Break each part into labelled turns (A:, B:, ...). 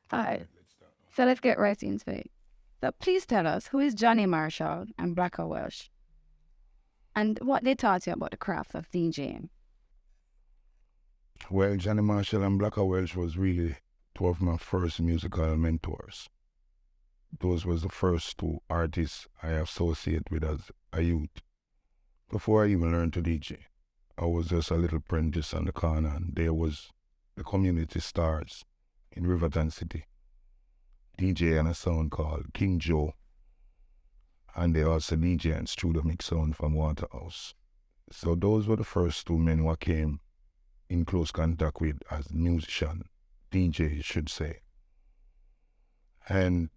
A: All right, so let's get right into it. So please tell us, who is Johnny Marshall and Black or Welsh, and what they taught you about the craft of DJing?
B: Well, Johnny Marshall and Black Welsh was really two of my first musical mentors. Those was the first two artists I associate with as a youth. Before I even learned to DJ, I was just a little apprentice on the corner, and there was the community stars in Riverton City, DJ and a sound called King Joe, and they also DJ and studio mix sound from Waterhouse. So those were the first two men who I came in close contact with as musician, DJ, should say. And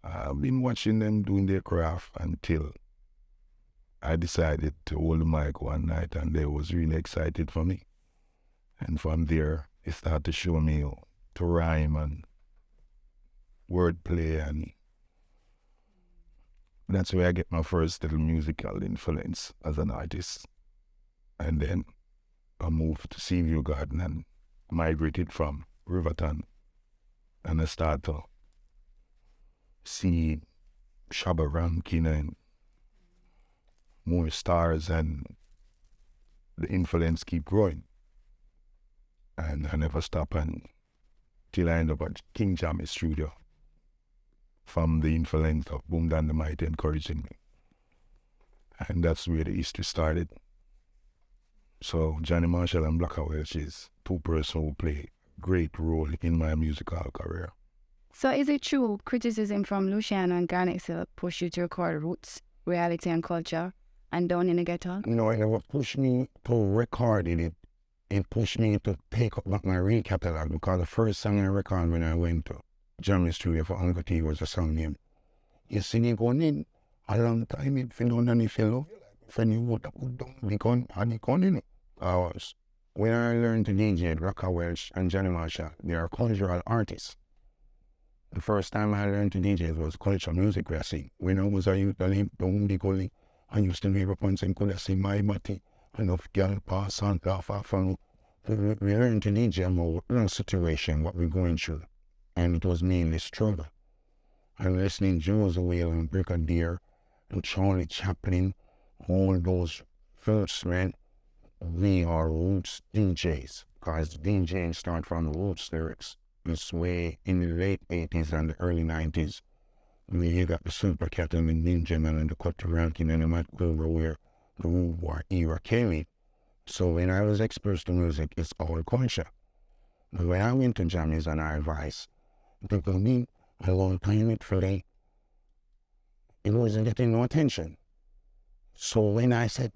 B: I've been watching them doing their craft until I decided to hold the mic one night, and they was really excited for me. And from there, they started to show me how to rhyme and wordplay, and that's where I get my first little musical influence as an artist. And then I moved to Seaview Garden and migrated from Riverton, and I started to see Shabba Rankin and more stars, and the influence keep growing. And I never stop until I end up at King Jam's studio from the influence of Boom Dynamite encouraging me. And that's where the history started. So Johnny Marshall and Black Welsh is two persons who play a great role in my musical career.
A: So is it true criticism from Luciano and Garnett still push you to record roots, reality and culture, and down in the ghetto?
C: No, it never pushed me to record it. It pushed me to take up back my real catalog, because the first song I recorded when I went to Jam's studio for Uncle T was a song named You See Me Going In a long time if you don't and if you love you like when you would have put down the gun and the gun in it. When I learned to DJ, Rocka Welsh and Johnny Marshall, they are cultural artists. The first time I learned to DJ was cultural music where I sing. When I was a youth, I lived down the gully. I used to live up and sing, could I see my body? Enough girl pass and laugh off and we learned to DJ about the situation, what we're going through. And it was mainly struggle. I'm listening to Jules Whale and Brigadier and Charlie Chaplin, all those first, man. We are roots DJs, because DJing started from the roots lyrics. This way in the late 80s and the early 90s. You got the Super Captain and Ninja Man and the Cutter Rankin and the Matt Wilbur where the World War era came in. So when I was exposed to music, it's all culture. But when I went to Jammies and I advised, people me a long time it Friday, it wasn't getting no attention. So when I said,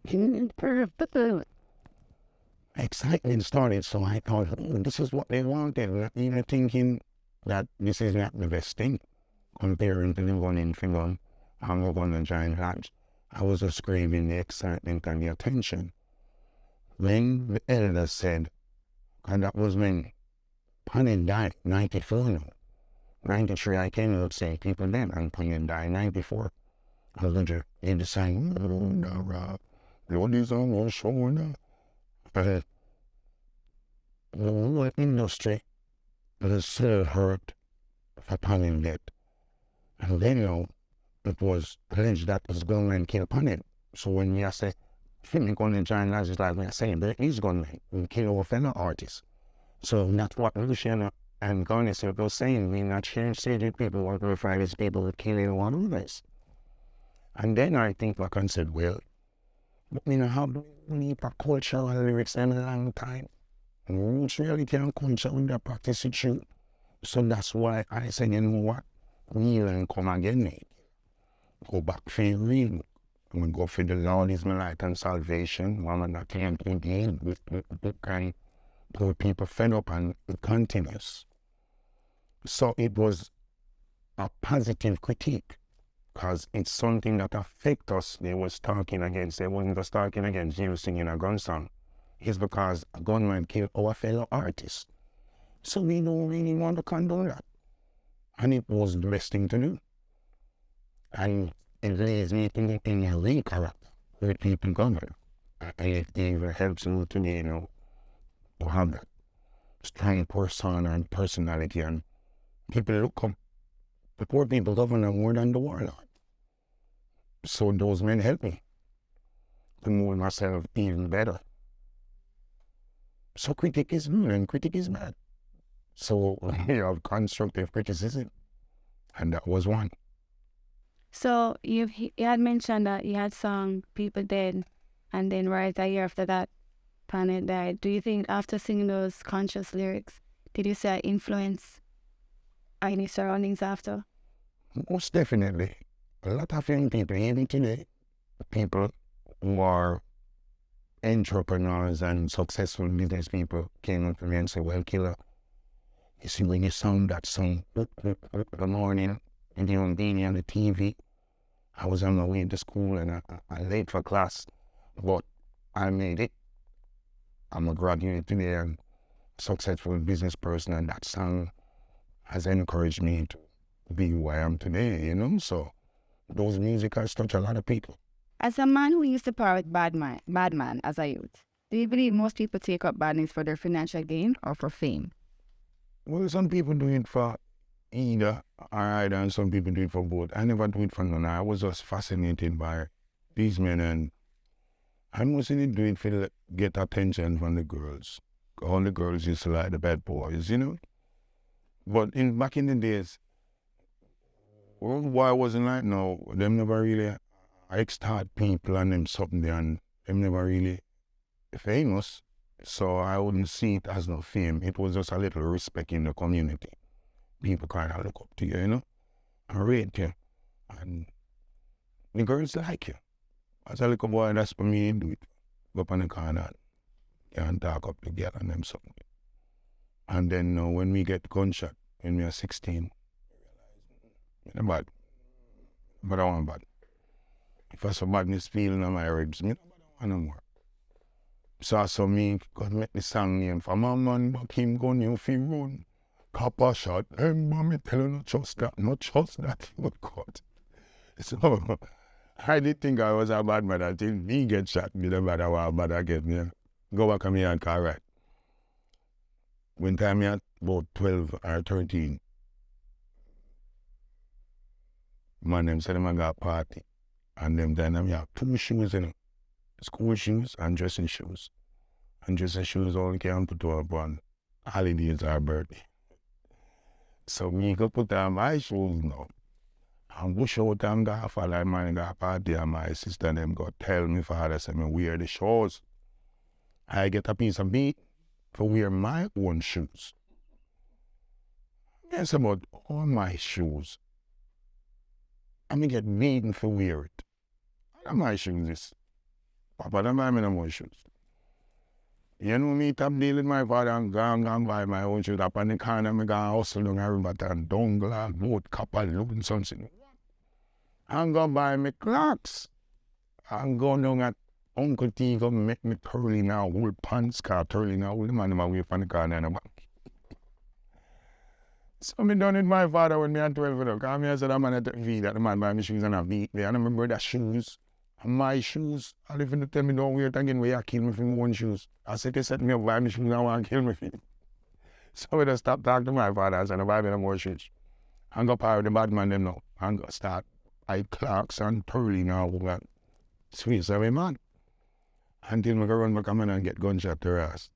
C: excitement started, so I thought, this is what they wanted. Not even thinking that this is not the best thing. Comparing to the one in Finland, I'm going to giant hatch. I was just craving the excitement and the attention. When the elders said, and that was when Panin died, 94 now. 93 I came out saying people then, and Panin died 94. I was under in the sign, what is on your shoulder? The whole industry was so hurt for Panin death. And then, it was alleged that was going to kill Panin. So when we say, Finley going to join us, it's like we are saying, there is going to kill our fellow artists. So that's what Luciano and Garnett were saying. We're not sharing stage with people, what we're afraid is people will kill one of us. And then I think back and said, well, how do we need a cultural lyrics in a long time? Roots really can't culture when they practice it true. So that's why I said, you know what? Kneel and come again, mate. Go back for real. We go for the Lord is my light and salvation. One that can't again with kind of people fed up and it continues. So it was a positive critique, because it's something that affects us. They was talking against, they wasn't just talking against you singing a gun song. It's because a gunman killed our fellow artists. So we don't really want to condone that. And it was the best thing to do. And it lays me in a real character where people govern. And it even helps me to have that strong persona and personality and People look up. The poor people govern more than the warlord. So those men help me to mold myself even better. So critic is good and critic is bad. So you have constructive criticism, and that was one.
A: So you had mentioned that you had sung People Dead, and then right a year after that, Planet died. Do you think after singing those conscious lyrics, did you say influence any surroundings after?
C: Most definitely. A lot of young people, even today, people who are entrepreneurs and successful business people came up to me and said, well, Killer, you see when you sound that song, the morning, and you know, being on the TV, I was on my way to school and I late for class, but I made it. I'm a graduate today and successful business person, and that song has encouraged me to be who I am today, you know? So those music has touched a lot of people.
A: As a man who used to pirate bad man as a youth, do you believe most people take up badness for their financial gain or for fame?
C: Well, some people do it for either and some people do it for both. I never do it for none. I was just fascinated by these men, and I mostly do it to get attention from the girls. All the girls used to like the bad boys, you know? But back in the days, why wasn't like now, them never really extort people and them something there, and them never really famous. So I wouldn't see it as no fame. It was just a little respect in the community. People kind of look up to you, you know, and rate you. And the girls like you. As a little boy, that's for me, do it. Go up on the corner and talk up the girl and them something. And then when we get gunshot, when we are 16, I'm bad. But I want bad. If I saw badness feeling on my ribs, I don't want no more. So me could make the song name for my man, but him gun you fi run. Copper shot, hey mommy tell you not trust that, but God. So I did think I was a bad man until me get shot, me the bad I bad again, yeah. Go back on me and car right. When time me at about 12 or 13, man them said them I got a party. And them then I have 2 shoes in it. School shoes and dressing shoes. And dressing shoes only can put up on holidays or birthday. So me go put on my shoes now. And go show them got a like man got a party, and my sister and them go tell me father say me wear the shoes. I get a piece of meat to wear my own shoes. Yes, about all my shoes. I me get beaten for wear it. And my shoes is. Papa don't buy me no more shoes. You know me top deal with my father and gone buy my own shoes. Up on the corner, me gonna hustle down a river and dongle, boat, copper, load, something. I'm gonna buy me clocks. I'm going down at Uncle T go make me turly now, wool pants, car turly now, wool the man away from the corner and the back. So me done with my father when me at 12 you know, cause me I said that man at the that the man buy me shoes and I beat me. And I remember that shoes. My shoes, I live in the tell me don't wear it again where you kill me for my own shoes. I said they set me up buy me shoes and I want to kill me for it. So I just stop talking to my father and said I buy me no more shoes. I'm going to power the bad man them now. I'm going to start I clocks and turly now. Sweet, so man. Until I go run back and get gunshot to her ass.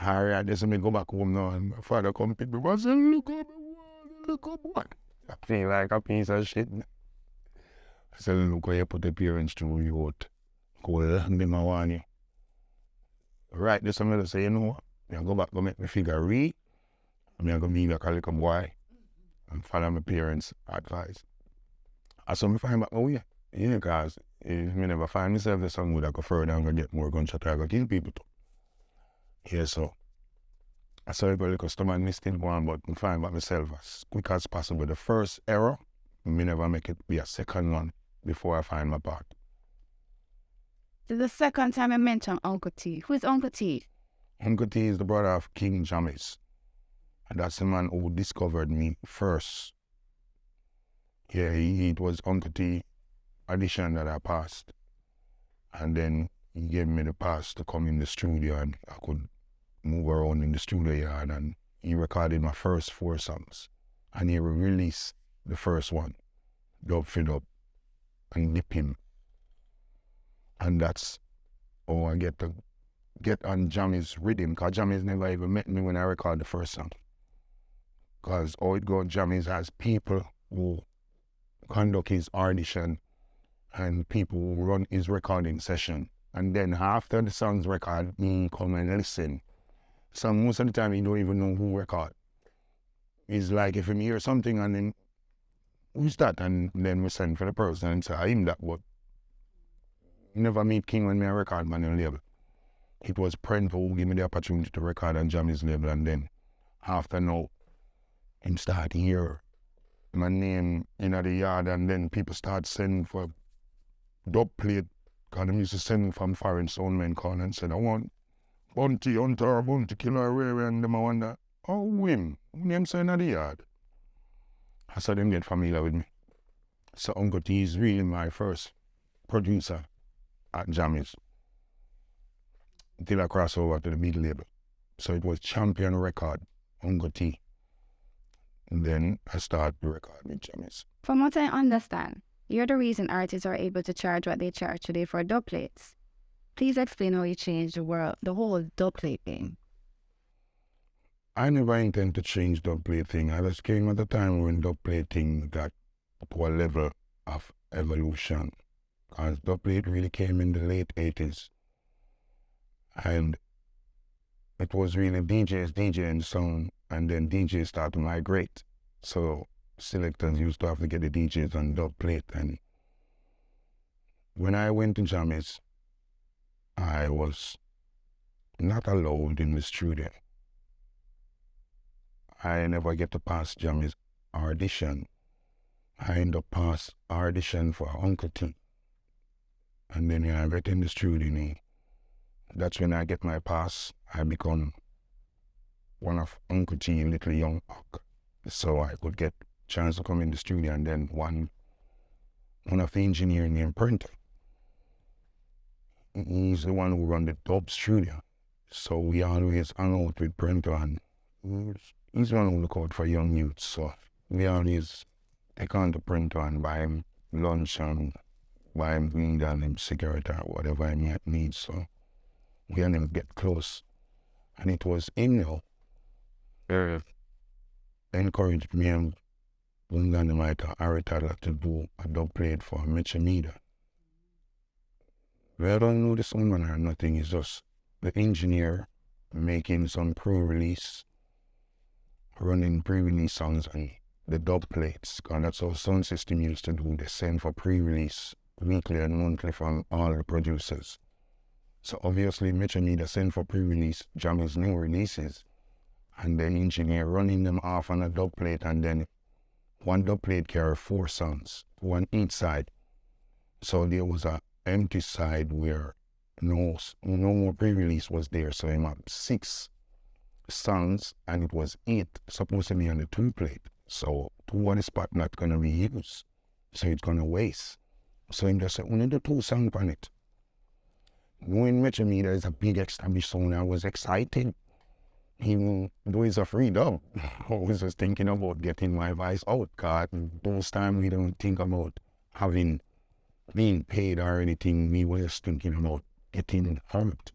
C: Alright, this me go back home now and my father come pick me up and say, look up what? I feel like a piece of shit. I said, look where you put the parents through you out. Go along them I want you. Right, this somebody say, you know what? I go back, go make me figure read. I go be like a little boy and follow my parents' advice. I saw me find back my way. Yeah, because if me never find myself, there's some would I go further and go get more gunshot, I go kill people too. Yeah, so I saw everybody customer and me still go on, but I find back myself as quick as possible. The first error, me never make it be a second one before I find my part.
A: This is the second time I mentioned Uncle T. Who is Uncle T?
C: Uncle T is the brother of King Jamis. And that's the man who discovered me first. Yeah, it was Uncle T audition that I passed. And then he gave me the pass to come in the studio and I could move around in the studio yard, and he recorded my first 4 songs. and he released the first one, Dub for Dub, and Nip Him. And that's how I get on Jammy's rhythm, because Jammy's never even met me when I record the first song. Because how it goes, Jammy's has people who conduct his audition and people who run his recording session. And then after the song's record, me come and listen. So most of the time, he don't even know who record. It's like if he hear something and then, who's that? And then we send for the person and say, him that what? Never meet King when me a record man on label. It was Prento who gave me the opportunity to record on Jammy's label, and then after now, him start hear my name in the yard, and then people start sending for dub plate, because them used to send from foreign sound men call and said, I want Bunty, Hunter, Bunty, Killer, Ray, and them I wonder, oh, him, who name say in the yard? I saw them get familiar with me. So Uncle T is really my first producer at Jammy's, until I cross over to the big label. So it was Champion Record, Uncle T. And then I started to record with Jammy's.
A: From what I understand, you're the reason artists are able to charge what they charge today for dub plates. Please explain how you changed the whole dub plate game.
C: I never intend to change dub plate thing. I just came at a time when dub plate thing got to a level of evolution. Because dub plate really came in the late 80s. And it was really DJs DJing sound, and then DJs started to migrate. So selectors used to have to get the DJs on dub plate. And when I went to Jammy's, I was not allowed in the studio. I never get to pass Jammy's audition. I end up pass audition for Uncle T. And then I get in the studio. That's when I get my pass. I become one of Uncle T little young Huck. So I could get chance to come in the studio, and then one of the engineers named Prento. He's the one who run the dub studio. So we always hang out with Prento, and he's the one who look out for young youths. So we always take on to Prento and buy him lunch and buy him weed and him cigarette or whatever he might need. So we and him get close. And it was him encouraged me and Bling Dawg to Toddler to do a dub plate for Mavado. I don't know the sound or nothing, it's just the engineer making some pre-release, running pre-release songs and the dub plates, because that's how sound system used to do. They send for pre-release weekly and monthly from all the producers. So obviously Mavado send for pre-release Jammy's new releases, and the engineer running them off on a dub plate, and then one dub plate carry 4 songs, one each side. So there was a empty side where no more pre-release was there. So I had 6 songs, and it was 8 supposed to be on the 2 plate. So 2 on the spot not gonna be used. So it's gonna waste. So he just said, we need the 2 songs on it. Knowing Mavado is a big established sound, I was excited. Even though it's a free dub, I was just thinking about getting my voice out, because those times we don't think about being paid or anything. We were just thinking about getting hurt.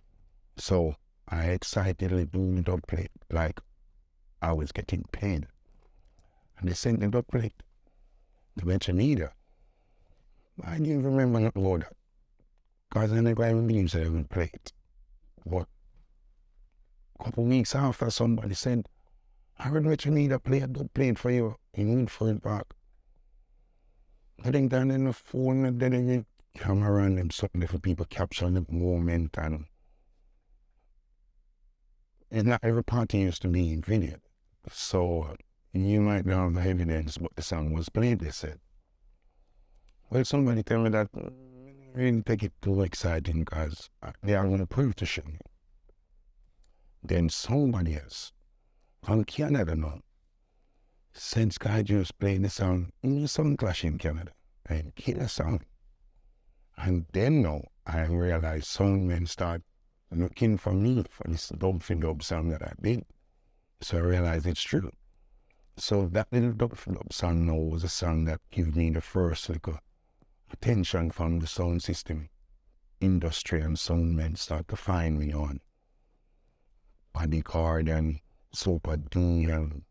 C: So I excitedly doing the dub plate like I was getting paid. And they sent the dub plate to Mavado. I didn't even remember not about that, because I never even believed I even played. But a couple weeks after, somebody said, I heard Mavado play a dub plate for you in Woodford Park. I think down in the phone, and then the camera and them something for people capture the moment, and not every party used to be in video. So you might not have evidence, but the song was played, they said. Well, somebody tell me that I didn't take it too exciting, because they are going to prove to show me. Then somebody else from Canada now, since Sky just played the song in the Sound Clash in Canada, and killer song. And then now I realized sound men start looking for me for this dub for dub song that I did. So I realized it's true. So that little dub song now was a song that gave me the first little attention from the sound system industry, and sound men start to find me on Bodyguard and Super D and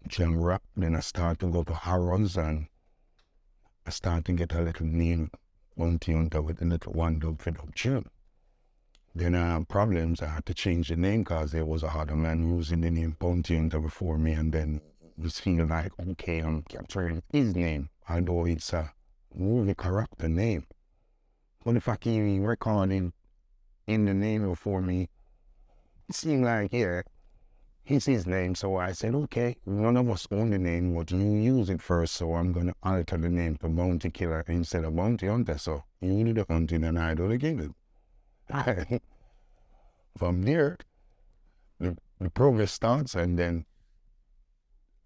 C: Jam Rap. Then I start to go to Harrods and I start to get a little name Bounty Hunter with a little one dub for dub tune. Then I had problems. I had to change the name because there was a other man using the name Bounty Hunter before me, and then it was feeling like, okay, I'm capturing his name, although it's a movie character name. But if I keep recording in the name before me, it seemed like, yeah, it's his name. So I said, okay, none of us own the name, but you use it first, so I'm going to alter the name to Bounty Killer instead of Bounty Hunter. So you do the hunting and I do the killing. From there, the progress starts, and then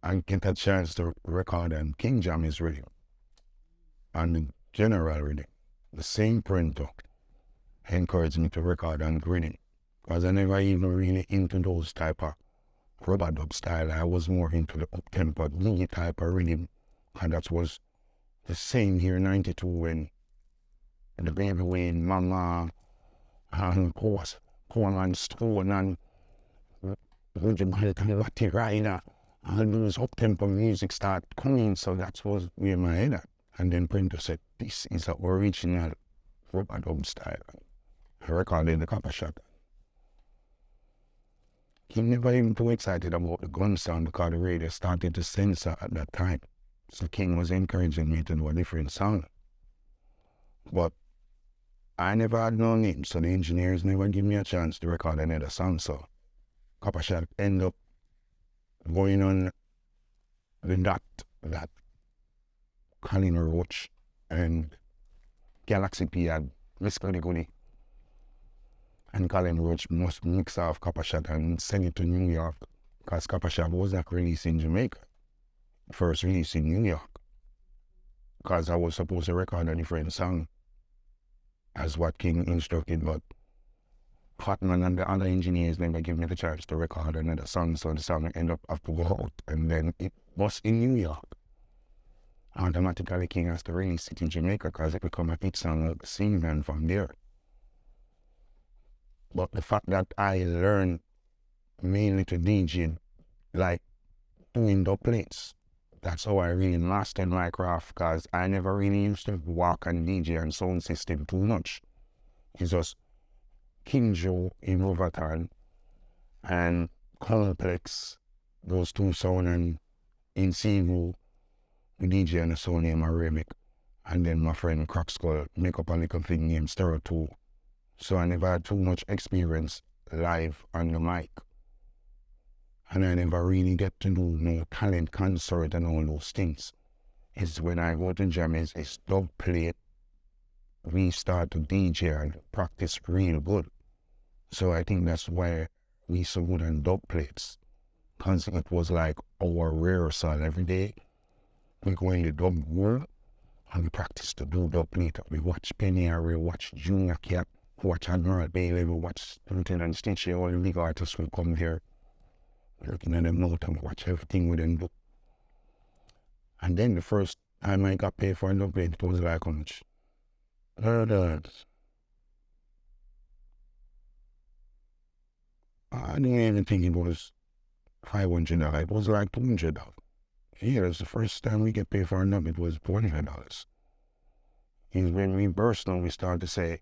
C: I get a chance to record on King Jammy's radio and the general radio. The same printer encouraged me to record on Grinning, because I never even really into those type of rubber dub style. I was more into the up-tempo, lead type of rhythm, and that was the same here in 92 when the Baby Wayne, Mama, and of course, Coleman Stone and Latin Rider, and those up-tempo music start coming, so that was where my head at. And then Printer said, this is the original rubber dub style. I recorded the Copper Shot. He never even too excited about the gun sound because the radio started to censor at that time. So King was encouraging me to do a different sound. But I never had no name, so the engineers never give me a chance to record another song. So Copper Shot ended up going on the dot that Colin Roach and Galaxy P had Viscody, and Colin Roach must mix off Copper Shot and send it to New York, because Copper Shot was not released in Jamaica. First released in New York, because I was supposed to record a different song as what King instructed, but Fatman and the other engineers never gave me the chance to record another song, so the song ended up have to go out, and then it was in New York. Automatically King has to release it in Jamaica because it become a hit song like the scene, and from there. But the fact that I learned mainly to DJ, like doing dub plates, that's how I really mastered my craft, because I never really used to walk and DJ and sound system too much. It's just King Joe in Overton and Complex, those two sound, and in Seagull, the DJ and the sound named Arabic, and then my friend Crack Skull make up a little thing named Stereo 2. So I never had too much experience live on the mic. And I never really get to do no talent concert and all those things. It's when I go to jam, it's dub plate, we start to DJ and practice real good. So I think that's why we so good on dub plates. Because it was like our rehearsal every day. We go in the dub world and we practice to do dub plate. We watch Penny Harry, watch Junior Cap, watch Admiral Bailey, we watch Lieutenant Stitchy, all the big artists will come here. Looking at them out and watch everything with them do. And then the first time I got paid for a dub plate, it was like how much? $100. I didn't even think it was $500. It was like $200. Yeah, that's the first time we get paid for a dub, it was $400. Is when we burst and we start to say,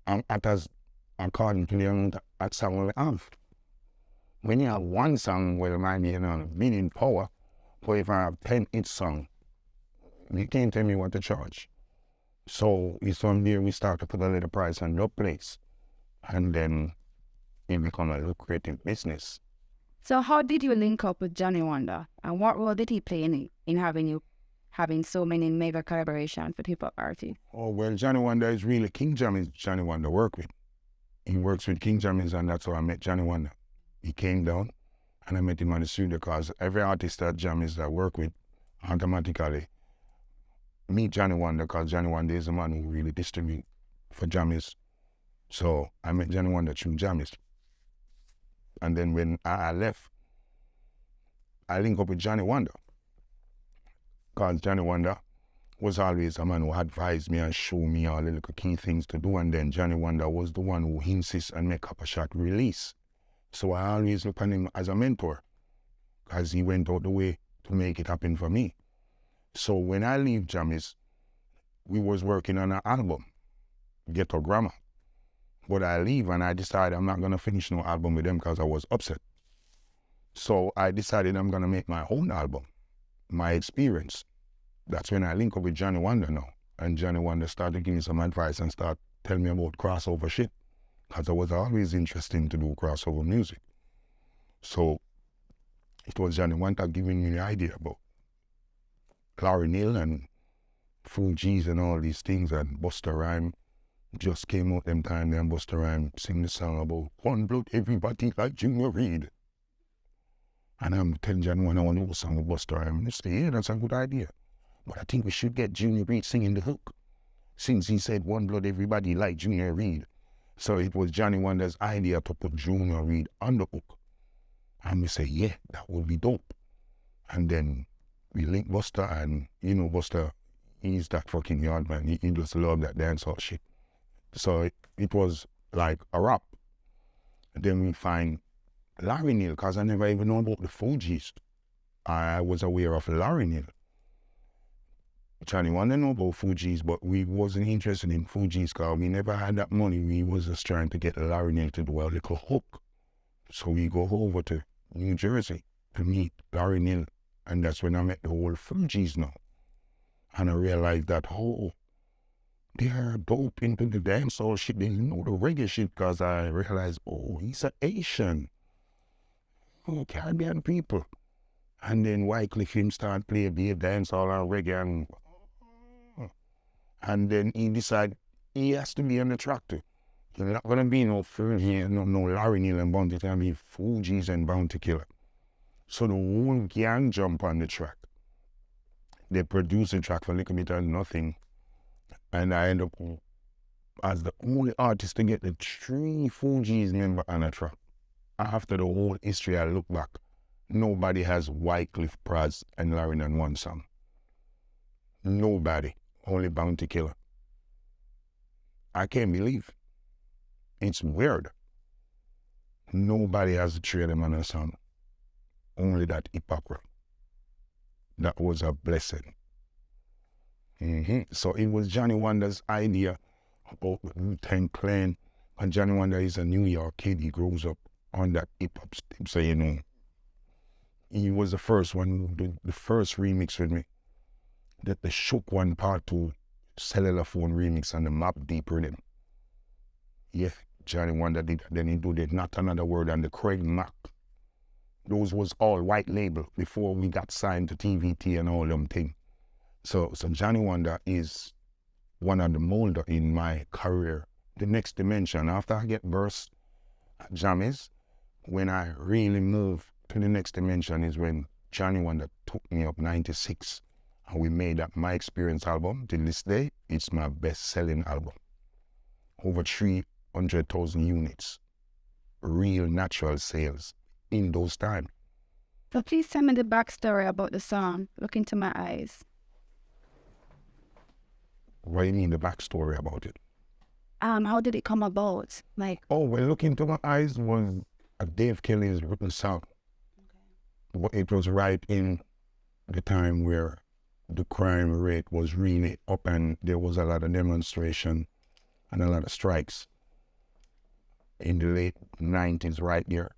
C: according to the amount of song we have. When you have one song, well, it might be a million power, but if I have 10 each song, you can't tell me what to charge. So it's from there we start to put a little price on your place, and then it become a lucrative business.
A: So how did you link up with Johnny Wonder, and what role did he play in having so many mega collaborations with hip-hop artists?
B: Oh, well, Johnny Wonder is really King Jammy's Johnny Wonder work with. He works with King Jammy's, and that's how I met Johnny Wonder. He came down and I met him on the studio, because every artist that Jammy's that I work with automatically meet Johnny Wonder, because Johnny Wonder is the man who really distribute for Jammy's. So I met Johnny Wonder through Jammy's. And then when I left,
C: I link up with Johnny Wonder. Because Johnny Wonder was always a man who advised me and showed me all the little key things to do. And then Johnny Wonder was the one who insists and make up a shot release. So I always look on him as a mentor, because he went out the way to make it happen for me. So when I leave Jammies, we was working on an album, Ghetto Grammar. But I leave and I decided I'm not gonna finish no album with them because I was upset. So I decided I'm gonna make my own album, my experience. That's when I link up with Johnny Wonder now. And Johnny Wonder started giving me some advice and started telling me about crossover shit. Because I was always interested to do crossover music. So it was Johnny Wonder giving me the idea about Lauryn and Fugees and all these things, and Busta Rhyme just came out them time, and Busta Rhyme sing the song about one blood, everybody like Junior Reid. And I'm telling Johnny Wonder I want to do a song with Busta Rhyme. And they say, yeah, that's a good idea. But I think we should get Junior Reid singing the hook, since he said one blood, everybody like Junior Reid. So it was Johnny Wonder's idea to put Junior Reid on the hook. And we say, yeah, that would be dope. And then we link Busta, and you know Busta, he's that fucking yard man. He just love that dancehall shit. So it was like a rap. And then we find Lauryn, because I never even known about the Fugees. I was aware of Lauryn. Johnny Wonder know about Fugees, but we wasn't interested in Fugees because we never had that money. We was just trying to get Lauryn to do a little hook. So we go over to New Jersey to meet Lauryn, and that's when I met the whole Fugees now. And I realized that, oh, they are dope into the dancehall shit. They know the reggae shit, because I realized, oh, he's an Asian. Oh, Caribbean people. And then Wycliffe him start playing dancehall and reggae, and then he decided he has to be on the track too. There's not gonna be no Fugees, no Lauryn and Bounty, it's gonna be Fugees and Bounty Killer. So the whole gang jump on the track. They produce the track for a little bit of nothing. And I end up as the only artist to get the 3 Fugees member on a track. After the whole history, I look back, nobody has Wycliffe, Praz, and Lauryn on one song. Nobody, only Bounty Killer. I can't believe. It's weird. Nobody has the 3 of them on a song. Only that hypocrite. That was a blessing. So it was Johnny Wonder's idea about the Wu-Tang Clan. And Johnny Wonder is a New York kid. He grows up on that hip-hop steam. So, you know, he was the first one who did the first remix with me. That the Shook One Part 2 cellular phone remix on the Map Deep Rhythm. Yeah, Johnny Wonder did that. Then he did it, Not Another Word, and the Craig Mack. Those was all white label before we got signed to TVT and all them things. So Johnny Wonder is one of the molder in my career. The next dimension, after I get burst at Jammies, when I really move to the next dimension is when Johnny Wonder took me up 96. And we made that My Experience album. Till this day, it's my best-selling album. Over 300,000 units. Real natural sales in those times.
A: So please tell me the backstory about the song, Look Into My Eyes.
C: What do you mean the backstory about it?
A: How did it come about? Like,
C: oh, well, Look Into My Eyes was a Dave Kelly's written song. Okay. But it was right in the time where the crime rate was really up and there was a lot of demonstration and a lot of strikes in the late 90s right there.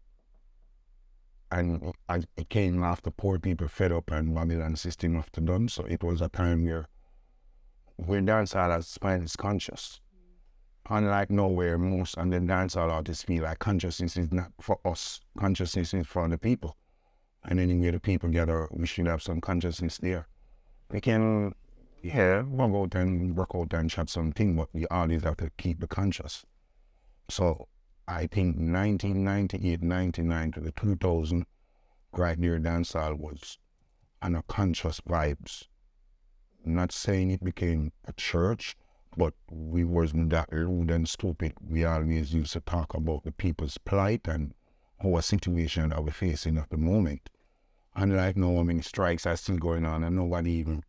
C: And it came after poor people fed up and Babylon system after done. So it was a time where dancehall has spineless conscious. Unlike nowhere, most of the dancehall artists feel like consciousness is not for us, consciousness is for the people. And anyway the people gather, we should have some consciousness there. We can, walk out and work out and chat something, but we always have to keep the conscious. So I think 1998, 99 to the 2000, right there dancehall was on a conscious vibes. Not saying it became a church, but we wasn't that rude and stupid. We always used to talk about the people's plight and our situation that we're facing at the moment. And like now, how many strikes are still going on and nobody even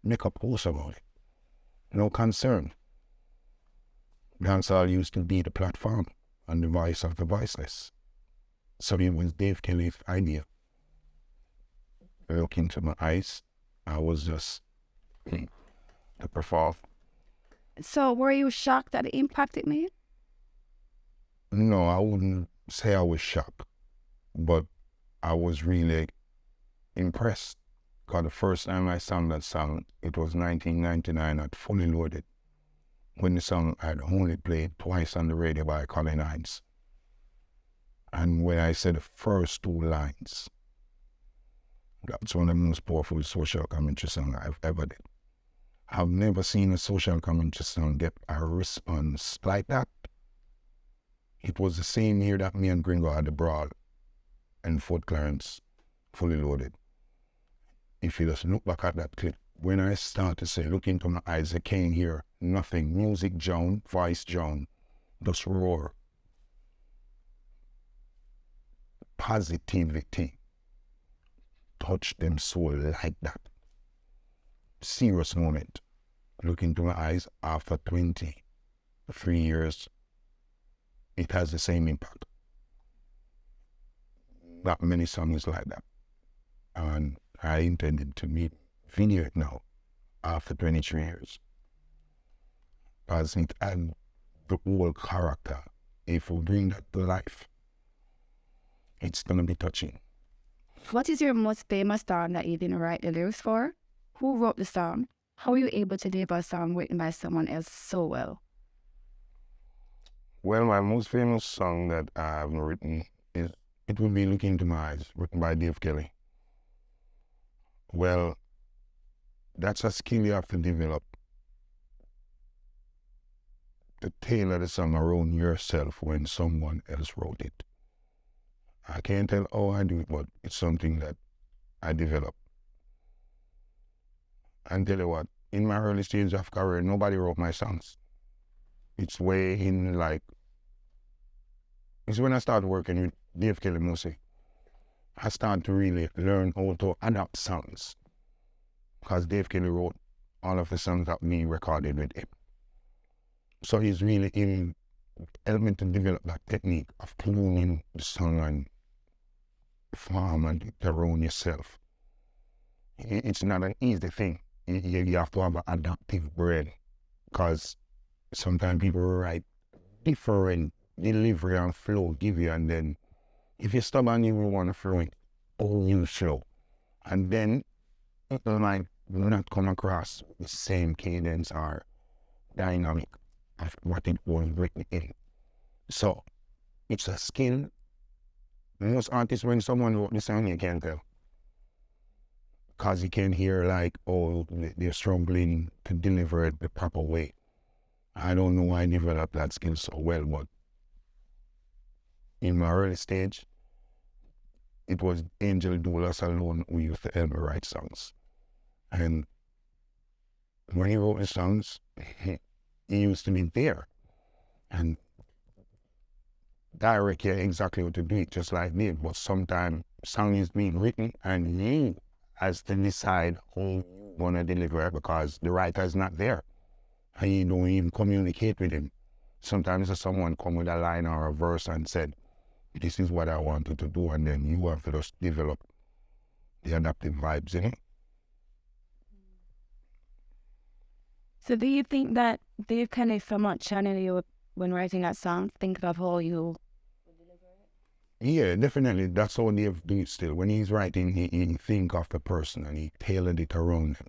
C: make a post about it. No concern. Dancehall used to be the platform and the voice of the voiceless. So it was Dave Kelly's idea. Look into my eyes, I was just to perform.
A: So were you shocked that it impacted me?
C: No, I wouldn't say I was shocked, but I was really impressed. Because the first time I sang that song, it was 1999 at Fully Loaded, when the song had only played twice on the radio by Colin Hines. And when I said the first two lines, that's one of the most powerful social commentary songs I've ever did. I've never seen a social commentary song get a response like that. It was the same year that me and Gringo had the brawl and Fort Clarence, Fully Loaded. If you just look back at that clip, when I start to say, look into my eyes, I can't hear nothing. Music John, voice John, just roar. Positivity touched them soul like that. Serious moment. Look into my eyes after 23 years, it has the same impact. Not many songs like that. And I intended to video it now after 23 years. Because it had the whole character. If we bring that to life, it's going to be touching.
A: What is your most famous song that you didn't write the lyrics for? Who wrote the song? How were you able to deliver a song written by someone else so well?
C: Well, my most famous song that I have written is It Will Be Looking Into My Eyes, written by Dave Kelly. Well, that's a skill you have to develop. To tailor the song around yourself when someone else wrote it. I can't tell how I do it, but it's something that I develop. And tell you what, in my early stages of career, nobody wrote my songs. It's way in like, it's when I started working with Dave Kelly Music, I started to really learn how to adapt songs. Because Dave Kelly wrote all of the songs that me recorded with him. So he's really helped me to develop that technique of cloning the song and form and around yourself. It's not an easy thing. You have to have an adaptive brain, because sometimes people write different delivery and flow give you, and then if you're stubborn, you will want to throw it all new flow, and then it might not come across the same cadence or dynamic of what it was written in. So it's a skill. Most artists, when someone wrote the song, you can't tell. Because you can hear like, oh, they're struggling to deliver it the proper way. I don't know why I developed that skill so well, but in my early stage, it was Angel Doulas alone who used to help me write songs. And when he wrote the songs, he used to be there and direct you exactly what to do it, just like me. But sometimes song is being written and you has to decide who you want to deliver it, because the writer is not there and you don't even communicate with him. Sometimes someone come with a line or a verse and said, this is what I wanted to do, and then you have to just develop the adaptive vibes in it.
A: So do you think that Dave Kelly somewhat channel you when writing that song, thinking of how you would deliver it?
C: Yeah, definitely. That's how Dave do it still. When he's writing, he think of the person and he tailored it around him.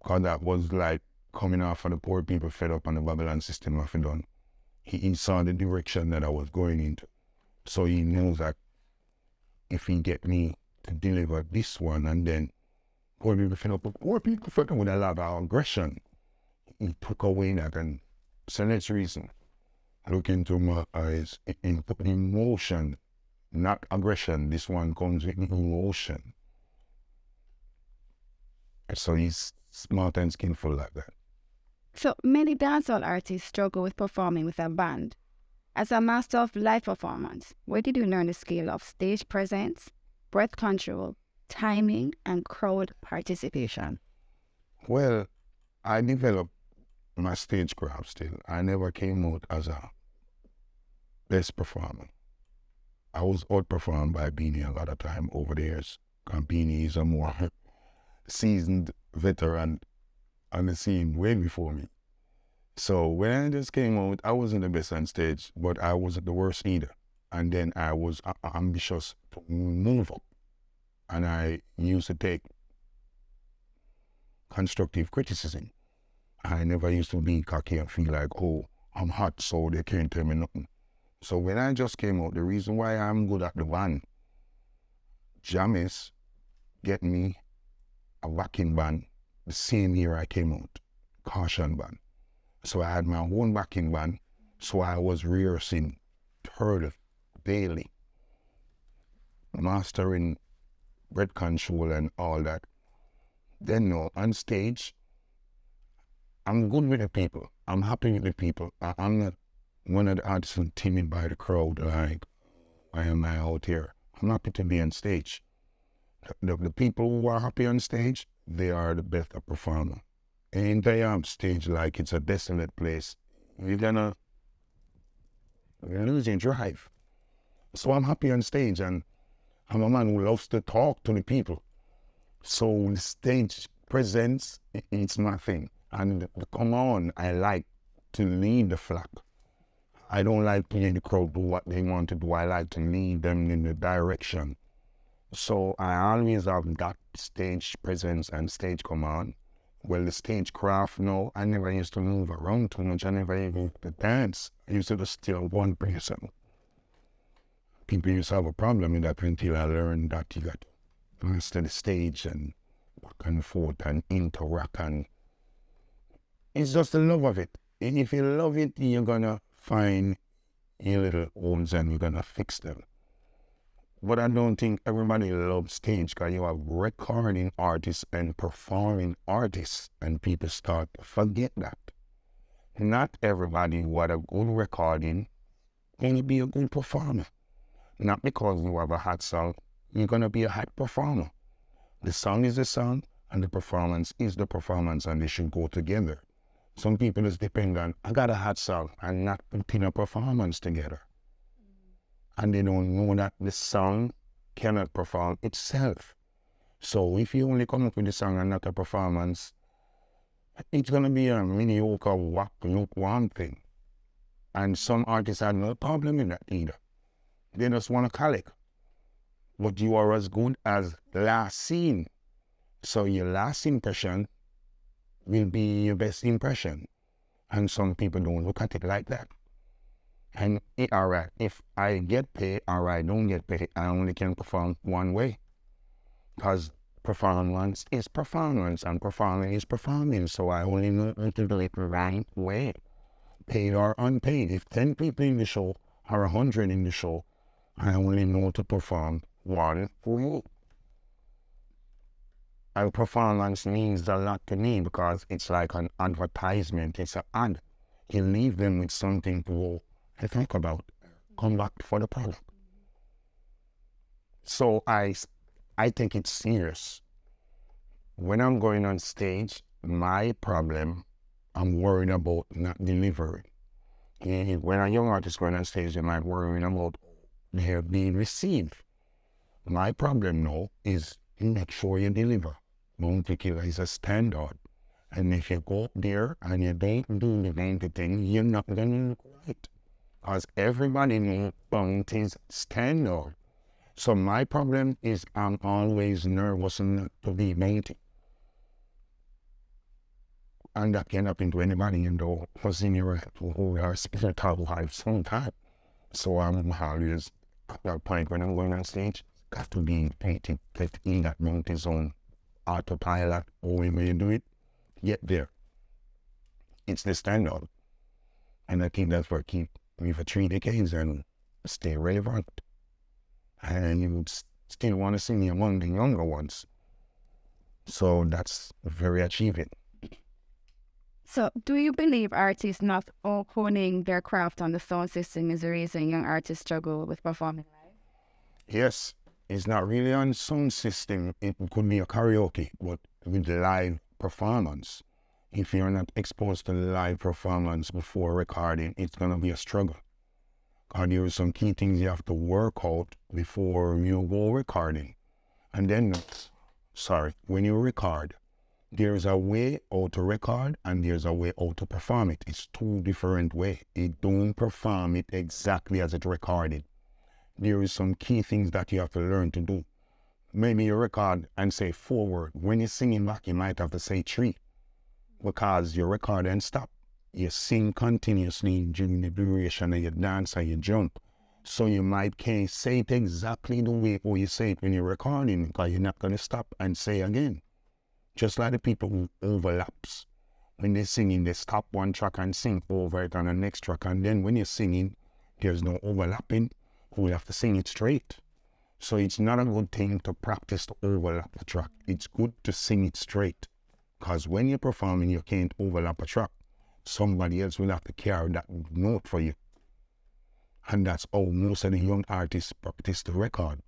C: Because that was like coming off of the poor people fed up on the Babylon system of it done. He saw the direction that I was going into. So he knows that if he get me to deliver this one, and then poor people fed up with a lot of aggression, he took away that. And so that's the reason. Look into my eyes, in emotion, not aggression. This one comes with emotion. So he's smart and skillful like that.
A: So many dancehall artists struggle with performing with a band. As a master of live performance, where did you learn the skill of stage presence, breath control, timing, and crowd participation?
C: Well, I developed my stagecraft still. I never came out as a best performer. I was outperformed by Beanie a lot of time over the years. Because Beanie is a more seasoned veteran on the scene way before me. So when I just came out, I wasn't the best on stage, but I wasn't the worst either. And then I was ambitious to move up. And I used to take constructive criticism. I never used to be cocky and feel like, oh, I'm hot, so they can't tell me nothing. So when I just came out, the reason why I'm good at the band, Jamis get me a backing band the same year I came out, Caution band. So I had my own backing band, so I was rehearsing third daily, mastering breath control and all that. Then no, on stage, I'm good with the people. I'm happy with the people. I'm not one of the artists who's timid by the crowd, like, why am I out here? I'm happy to be on stage. The people who are happy on stage, they are the best performer. And they are on stage like it's a desolate place. You're gonna lose your drive. So I'm happy on stage, and I'm a man who loves to talk to the people. So the stage presence, it's my thing. And come on, I like to lead the flock. I don't like to let the crowd do what they want to do. I like to lead them in the direction. So I always have that stage presence and stage command. Well, the stage craft, no, I never used to move around too much. I never even used to dance. I used to just still one person. People used to have a problem with that until I learned that you got to master the stage and back and forth and interact, and it's just the love of it. And if you love it, you're gonna find your little holes and you're gonna fix them. But I don't think everybody loves stage, because you have recording artists and performing artists, and people start to forget that. Not everybody who had a good recording going to be a good performer. Not because you have a hot song, you're going to be a hot performer. The song is the song, and the performance is the performance, and they should go together. Some people just depend on, I got a hot song, and not putting a performance together. And they don't know that the song cannot perform itself. So if you only come up with the song and not a performance, it's going to be a mediocre, lukewarm thing. And some artists have no problem in that either. They just want to collect. But you are as good as the last scene. So your last impression will be your best impression. And some people don't look at it like that. And all right, if I get paid or I don't get paid, I only can perform one way. Because performance is performance and performing is performing. So I only know to do it the right way, paid or unpaid. If 10 people in the show or 100 in the show, I only know to perform one way. And performance means a lot to me because it's like an advertisement. It's an ad. You leave them with something to think about, come back for the product. So I take it serious. When I'm going on stage, my problem, I'm worried about not delivering. And when a young artist going on stage, they might worry about they're being received. My problem now is make sure you deliver. Don't take it as a standard. And if you go up there and you don't do the main thing, you're not going to look right. Because everybody knows Bounty's standard. So my problem is I'm always nervous not to be Bounty. And that can happen to anybody in the scenario who are spiritual life sometimes. So I'm always at that point when I'm going on stage, got to be painted, get in that Bounty zone, autopilot, however you do it, get there. It's the standard. And I think that's what keep me for 3 decades and stay relevant. And you would still want to see me among the younger ones. So that's very achieving.
A: So do you believe artists not honing their craft on the sound system is the reason young artists struggle with performing live?
C: Yes, It's not really on sound system. It could be a karaoke, but with live performance. If you're not exposed to live performance before recording, it's gonna be a struggle. Because there are some key things you have to work out before you go recording. And then, when you record, there's a way how to record and there's a way how to perform it. It's two different ways. You don't perform it exactly as it's recorded. There is some key things that you have to learn to do. Maybe you record and say 4 words. When you're singing back, you might have to say 3 because you record and stop. You sing continuously during the duration of your dance or you jump. So you can't say it exactly the way how you say it when you're recording because you're not going to stop and say again. Just like the people who overlaps. When they're singing, they stop one track and sing over it on the next track. And then when you're singing, there's no overlapping. We have to sing it straight. So it's not a good thing to practice to overlap a track. It's good to sing it straight. Because when you're performing, you can't overlap a track. Somebody else will have to carry that note for you. And that's how most of the young artists practice the record.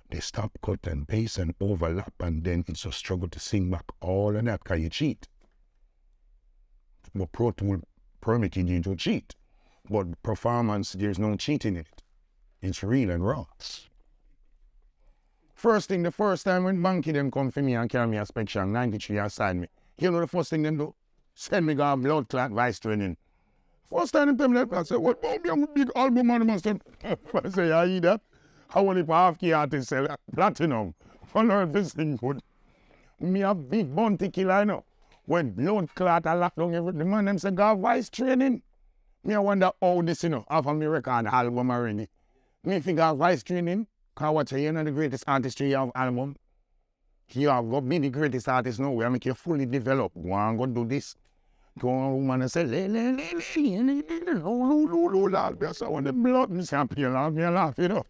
C: They stop, cut and paste and overlap, and then it's a struggle to sing back all of that because you cheat. But Pro Tool permitted you to cheat. But performance, there's no cheating in it. It's real and raw. The first time when Banky them come for me and carry me a inspection, 93 aside me, you know the first thing them do? Send me go blood clot vice training. First time they tell me that, I said, what about me? I'm a big album man, I said, I say, I eat that. I want it for half-key artists sell platinum. I learn this thing good. Me a big bounty killer, you know. When blood clot, I lock down everything. The man them say, go vice training. Me I wonder how this, you know, after me record album already. Me figure vice training, because what you know the greatest artistry you have album. You have got me the greatest artist now, where I make you fully develop. Go and go do this. Go on woman and say, I saw when the blood me champion, me laugh, you know.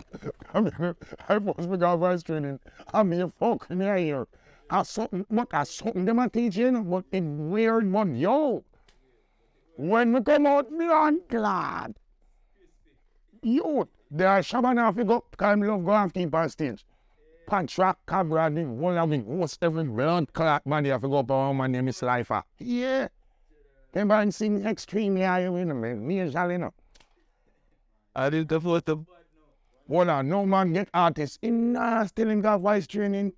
C: I mean, I was because vice training. I mean, fucking here. I something them a teach you, but it's weird, but yo. When we come out, me I'm glad. Yo, there are Shabana if you go, because I love go and keep on stage. Patrick, Cabra, the one of the most every blood clot man, you have to go up and my name is Lifer. Yeah. Them man sing extremely high, you know, me and Jal, you know.
D: I didn't develop them.
C: Well, no man get artists in still in got voice training.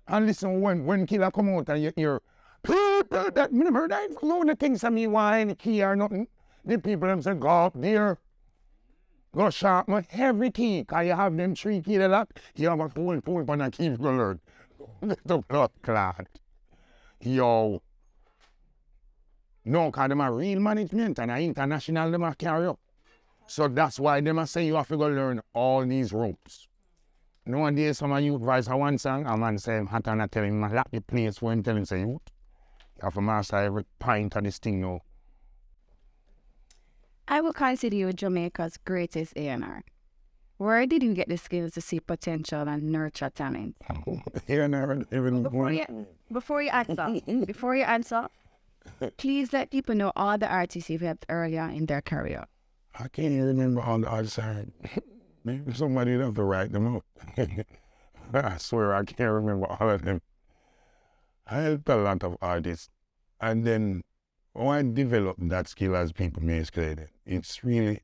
C: And listen, when Killer come out and you hear, people that remember that know the things of me wine key or nothing. The people them say, go up there. Go sharpen every key, because you have them 3 keys a lot. You have a pull and a keep going to learn. The blood clot. Yo. No, because them are real management and international them are carry up. So that's why them are say you have to go learn all these ropes. Nowadays, some of you advise one song, a man say, I tell him, I lock the place when tell him, say, you have to master every pint of this thing now.
A: I would consider you Jamaica's greatest A&R. Where did you get the skills to see potential and nurture talent?
C: A&R, even
A: Before you answer, please let people know all the artists you've helped earlier in their career.
C: I can't even remember all the artists I had. Maybe somebody would have to write them out. I swear I can't remember all of them. I helped a lot of artists. And then when I developed that skill as people may exclaim it, it's really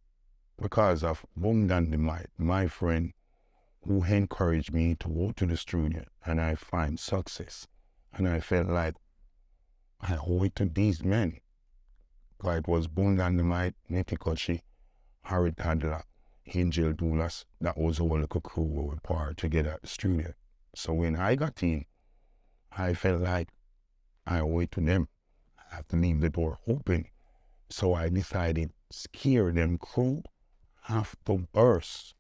C: because of Bling Dawg, my friend, who encouraged me to go to the studio and I find success. And I felt like I owe it to these men. Because it was Bling Dawg, Nettie Kochi, Harry Toddler, Angel Doulas, that was a whole crew we were part together at the studio. So when I got in, I felt like I owe it to them. I have to leave the door open. So I decided, scare them crew have to burst.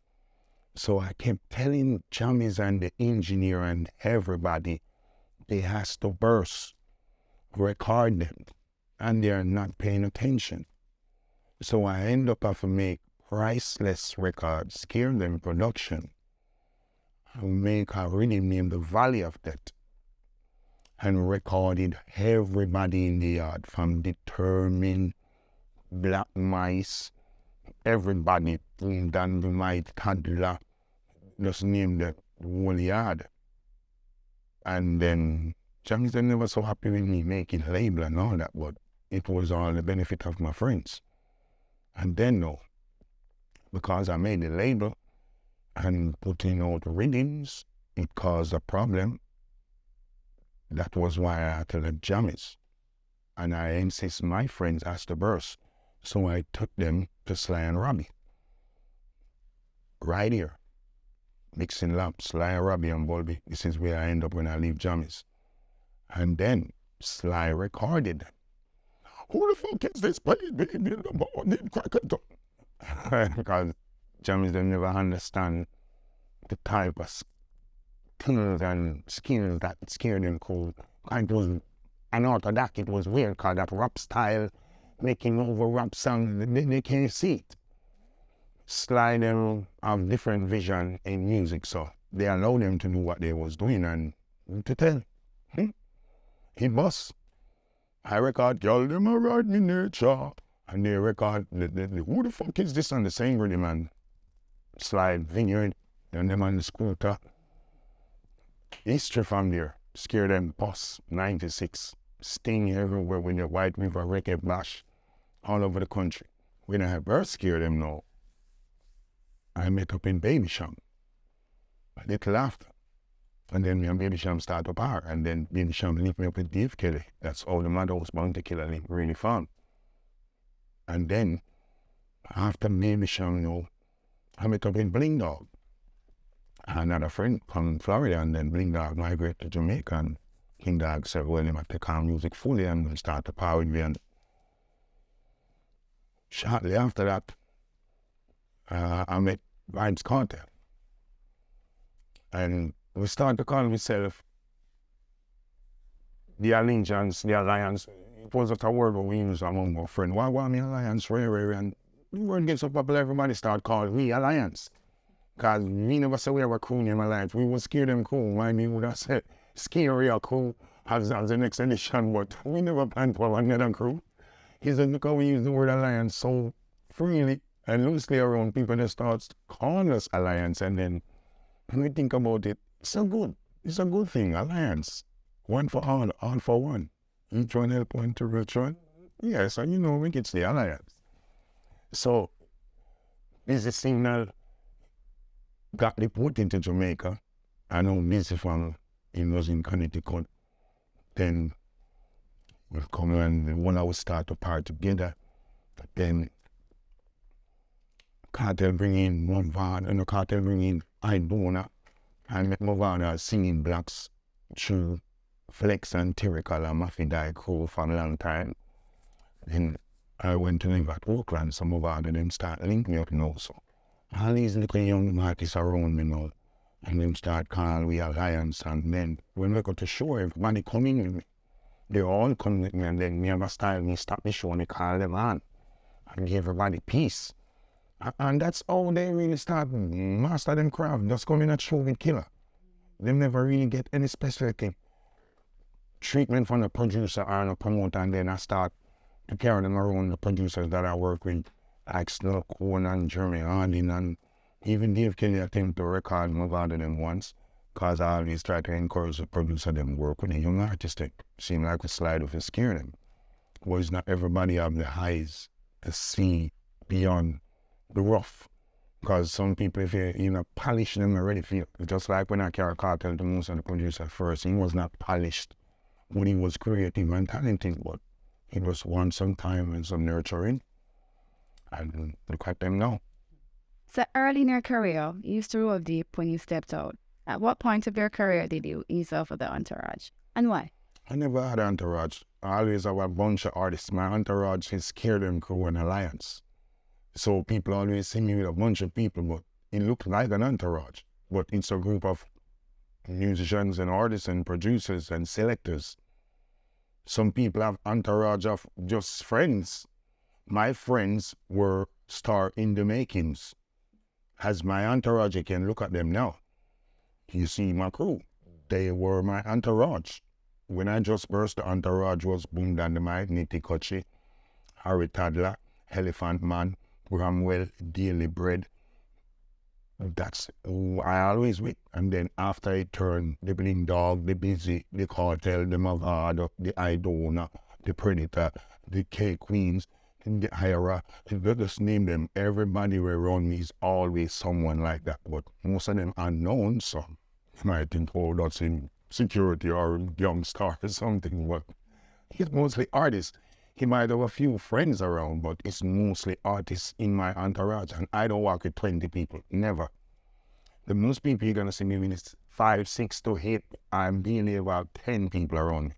C: So I kept telling Jammies and the engineer and everybody, they has to burst, record them, and they're not paying attention. So I end up having to make priceless records, scare them production, and make a rhythm named The Valley of Death, and recorded everybody in the yard, from Determined, Black Mice, everybody, Bling Dawg, Toddler, just named the whole yard. And then Jam's never so happy with me making a label and all that, but it was all the benefit of my friends. And then no, because I made the label and putting out rhythms, it caused a problem. That was why I had to let Jammies. And I insist my friends as the burst. So I took them to Sly and Robbie. Right here. Mixing laps, Sly and Robbie and Bulby. This is where I end up when I leave Jammies. And then Sly recorded. Who the fuck is this playing baby in the morning? Because Jammies don't never understand the type of skills and skills that scared them cool. And it was unorthodox, it was weird because that rap style, making over rap songs, they can't see it. Sly them have different vision in music, so they allow them to do what they was doing and to tell. He bust. I record, y'all them a ride me nature. And they record, who the fuck is this on the same rhythm, man? Slide, Vineyard, and them on the scooter. History from there, scare them, Boss, 96. Sting everywhere with the White River Reggae Bash, all over the country. When I first scare them now, I met up in Baby Cham, a little after. And then me and Baby Cham start up her, and then Baby Cham linked me up with Dave Kelly. That's how the Mavado Bounty Killer link really found. And then, after Baby Cham, you know, I met up in Bling Dawg. Another friend from Florida, and then Bling Dawg migrated to Jamaica, and King Dawg said, well, he might take on music fully and start to power with me. And shortly after that, I met Vybz Kartel. And we started to call ourselves the Alliance, the Alliance. It was a word we used among our friends. Why want me Alliance? And the word gets so popular, everybody start calling we Alliance. Because we never said we have a crew named Alliance. We would scare them cool. Mind me would have said scary or cool as the next edition, but we never planned for another crew. He said, look how we use the word Alliance so freely and loosely around people that starts calling us Alliance, and then when we think about it, it's a good thing, Alliance. One for all for one. Each one help one to reach one. Yes, and you know, we can say Alliance. So, this is signal got put into Jamaica. I know Missy from, he was in Connecticut. Then we'll come and when I would start to part together. Then Kartel bring in Mavado, and Kartel bring in Idona. I met Mavado singing blacks through Flex and Tyrical and Mafia crew for a long time. Then I went to live at Oakland, so Mavado them start linking me up now. So all these little young artists around me now, and them start calling we Alliance. And then when we go to show, everybody coming with me. They all come with me, and then me have a style, me stop the show and me call them on and give everybody peace. And that's how they really start master them craft. Just come in and show with killer. They never really get any specific treatment from the producer or the promoter, and then I start to carry them around the producers that I work with, like Snow Cohen and Jeremy Harding, and even Dave Kelly attempt to record Mavado them once, because I always try to encourage the producer them work with a young artist. Seem like a slide of scare them. But not everybody have the eyes to see beyond the rough, because some people, if you polish them already, feel just like when I carry Kartel to most of the producer first, he was not polished, but he was creative and talented, but it was want some time and some nurturing, and look at them now.
A: So early in your career, you used to roll deep when you stepped out. At what point of your career did you ease off of the entourage, and why?
C: I never had an entourage. I always have a bunch of artists. My entourage is Scare Them Crew and Alliance. So people always see me with a bunch of people, but it looks like an entourage. But it's a group of musicians and artists and producers and selectors. Some people have entourage of just friends. My friends were star in the makings. As my entourage, you can look at them now. You see my crew. They were my entourage. When I just burst, the entourage was Boom Dynamite, Nitty Kutchi, Harry Toddler, Elephant Man, Bramwell, Daily Bread, That's who I always with. And then after it turned the Bling Dawg, the Busy, the Cartel, the Mavado, the Idona, the Predator, the K Queens, the Hira, just name them. Everybody around me is always someone like that. But most of them unknown, so you might think, oh, that's in security or young star or something. But he's mostly artists. He might have a few friends around, but it's mostly artists in my entourage. And I don't work with 20 people, never. The most people you're gonna see me when it's 5, 6 to 8, I'm dealing about 10 people around me.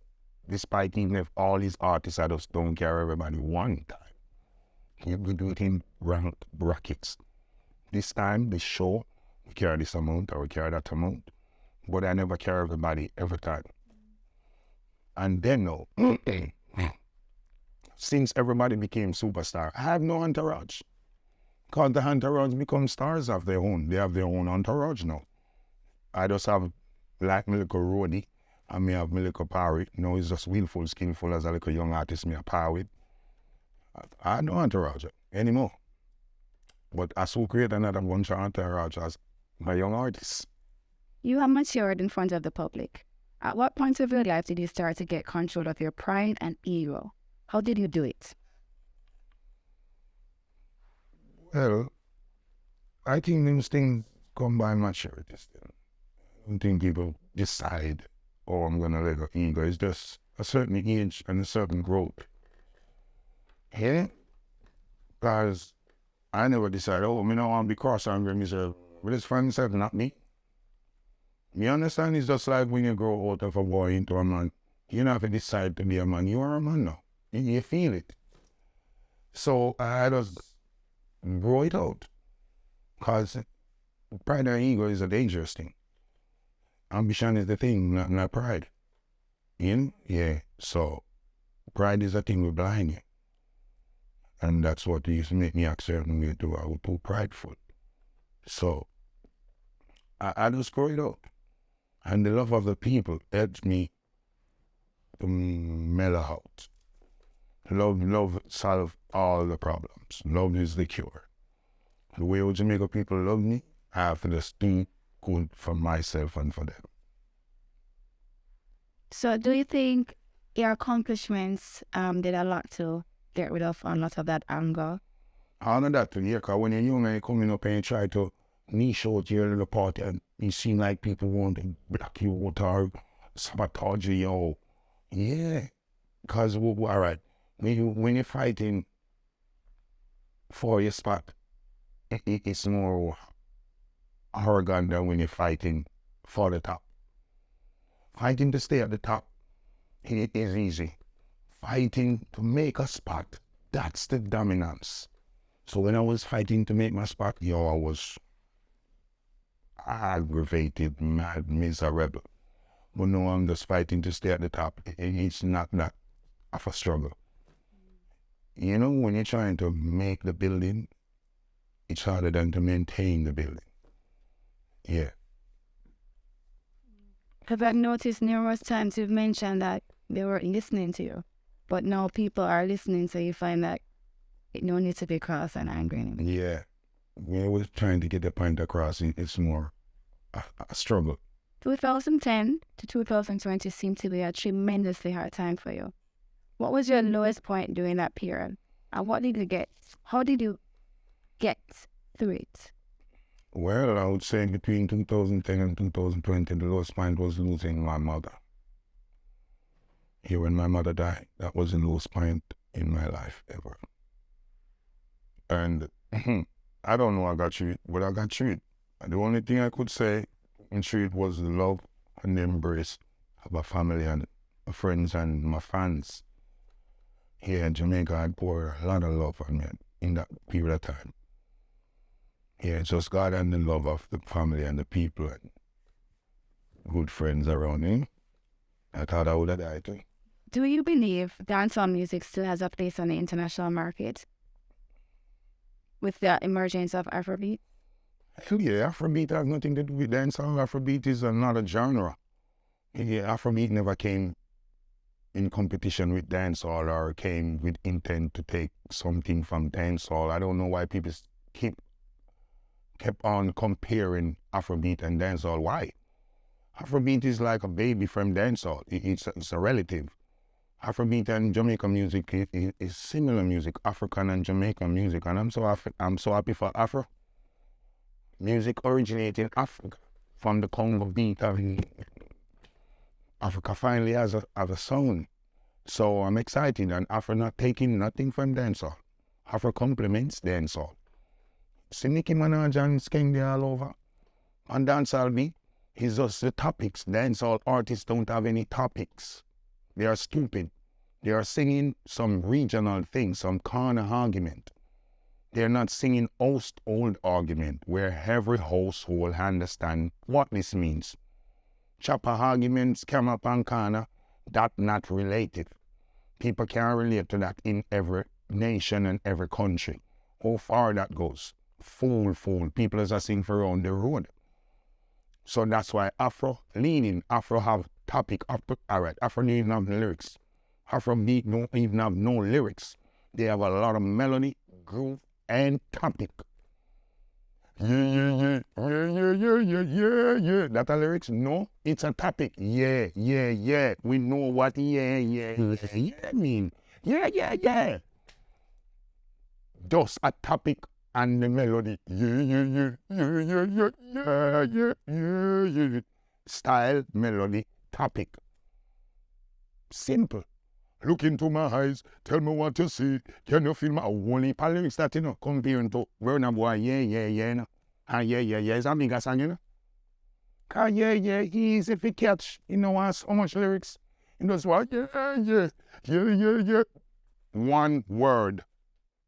C: Despite even if all these artists, I just don't carry everybody one time. We do it in ranked brackets. This time, the show, we carry this amount or we carry that amount. But I never carry everybody every time. And then now, since everybody became superstar, I have no entourage. Because the entourage become stars of their own. They have their own entourage now. I just have like my little roadie, and me have my little parry. You know, it's just willful, skillful as a little young artist me a par with. I have no entourage anymore. But I still create another bunch of entourage as my young artists.
A: You have matured in front of the public. At what point of your life did you start to get control of your pride and ego? How did you do it?
C: Well, I think these things come by maturity still. I don't think people decide, oh, I'm going to let go ego. It's just a certain age and a certain growth. Yeah? Because I never decided, oh, I don't want to be cross-angry myself. But it's find myself, not me. You understand? It's just like when you grow out of a boy into a man. You don't have to decide to be a man. You are a man now. You feel it. So I just grow it out. Because pride and ego is a dangerous thing. Ambition is the thing, not pride. You know? Yeah. So pride is the thing will blind you. And that's what used to make me act certain way too. I was too prideful. So I just grow it out. And the love of the people helps me to mellow out. Love solve all the problems. Love is the cure. The way Jamaica people love me, I have to just do good for myself and for them.
A: So do you think your accomplishments did a lot to get rid of a lot of that anger?
C: All of that too, yeah, because when you're young and you're coming up and you try to niche out your little party and you seem like people want to block you out or sabotage you. Yeah, because, all right, when you're fighting for your spot, it's more arrogant than when you're fighting for the top. Fighting to stay at the top, it is easy. Fighting to make a spot, that's the dominance. So when I was fighting to make my spot, I was aggravated, mad, miserable. But now I'm just fighting to stay at the top. It's not that of a struggle. You know, when you're trying to make the building, it's harder than to maintain the building. Yeah.
A: Because I've noticed numerous times you've mentioned that they weren't listening to you, but now people are listening, so you find that it no need to be cross and angry anymore.
C: Yeah. When I was trying to get the point across, it's more a struggle.
A: 2010 to 2020 seemed to be a tremendously hard time for you. What was your lowest point during that period? And what did you get? How did you get through it?
C: Well, I would say between 2010 and 2020, the lowest point was losing my mother. Here, when my mother died, that was the lowest point in my life ever. And I don't know I got through it, but I got through it. And the only thing I could say through it was the love and the embrace of my family and my friends and my fans. Here in Jamaica, I poured a lot of love on me in that period of time. Yeah, just God and the love of the family and the people and good friends around me. I thought I would have died too.
A: Do you believe dancehall music still has a place on the international market with the emergence of Afrobeat?
C: Yeah, Afrobeat has nothing to do with dancehall. Afrobeat is another genre. Yeah, Afrobeat never came in competition with dancehall or came with intent to take something from dancehall. I don't know why people keep kept on comparing Afrobeat and dancehall. Why? Afrobeat is like a baby from dancehall. It's a relative. Afrobeat and Jamaican music is similar music, African and Jamaican music, and I'm so happy for Afro. Music originating in Africa, from the Congo beat. Africa finally has a sound. So I'm excited, and Afro not taking nothing from dancehall. Afro complements dancehall. See Nicki Minaj and Skeng all over. On dancehall beat, it's just the topics. Dancehall artists don't have any topics. They are stupid. They are singing some regional thing, some corner argument. They're not singing household argument, where every household understand what this means. Chopper arguments, come up and corner, that not related. People can relate to that in every nation and every country. How far that goes? Fool. People are sing for around the road. So that's why Afro leaning. Afro have topic. Alright, Afro don't even have lyrics. Afro beat don't even have no lyrics. They have a lot of melody, groove, and topic. Yeah. That a lyrics? No, it's a topic. Yeah. We know what yeah mean. Yeah. Just a topic and the melody. Yeah. Style, melody, topic. Simple. Look into my eyes, tell me what you see. Can you feel my only lyrics that, comparing to Burna Boy, yeah, no. And yeah, it's a bigger song, Cause yeah, easy if you catch, has so much lyrics. Just what, yeah. One word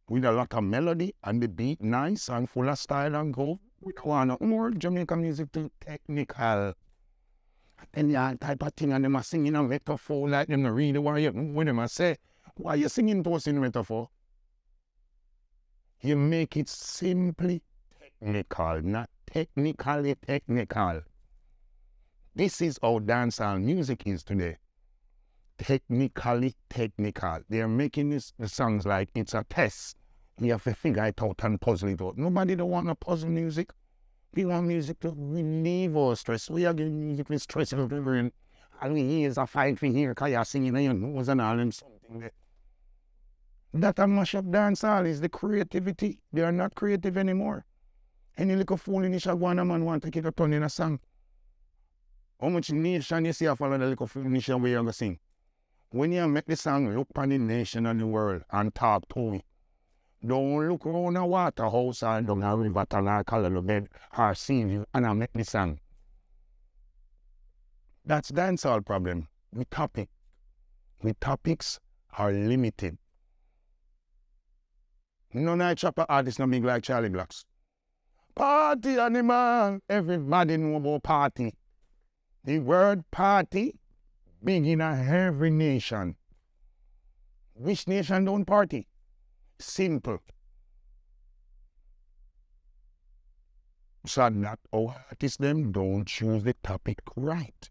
C: with a lot of melody and the beat nice and full of style and groove. We don't want more Jamaican music too technical. And that type of thing, and them are singing a metaphor like them not really what them are say. Why you singing those in metaphor? You make it simply technical, not technically technical. This is how dancehall music is today. Technically technical. They're making the songs like it's a test. You have to figure it out and puzzle it out. Nobody don't want to puzzle music. We want music to relieve our stress. We are getting music with stress in the brain. And we is a fight for here because you're singing and your nose and all and something there. That a mash up dancehall is the creativity. They are not creative anymore. Any little foolishness a man want to take a turn in a song. How much nation you see a follow the little foolishness where you're going to sing? When you make the song, look on the nation and the world and talk to me. Don't look around a waterhouse or down a river or color bed or see you and I make the song. That's dancehall problem. We topics are limited. None of the chopper artists not big like Charlie Blacks. Party animal, everybody know about party. The word party big in every nation. Which nation don't party? Simple. So that our artists them don't choose the topic right.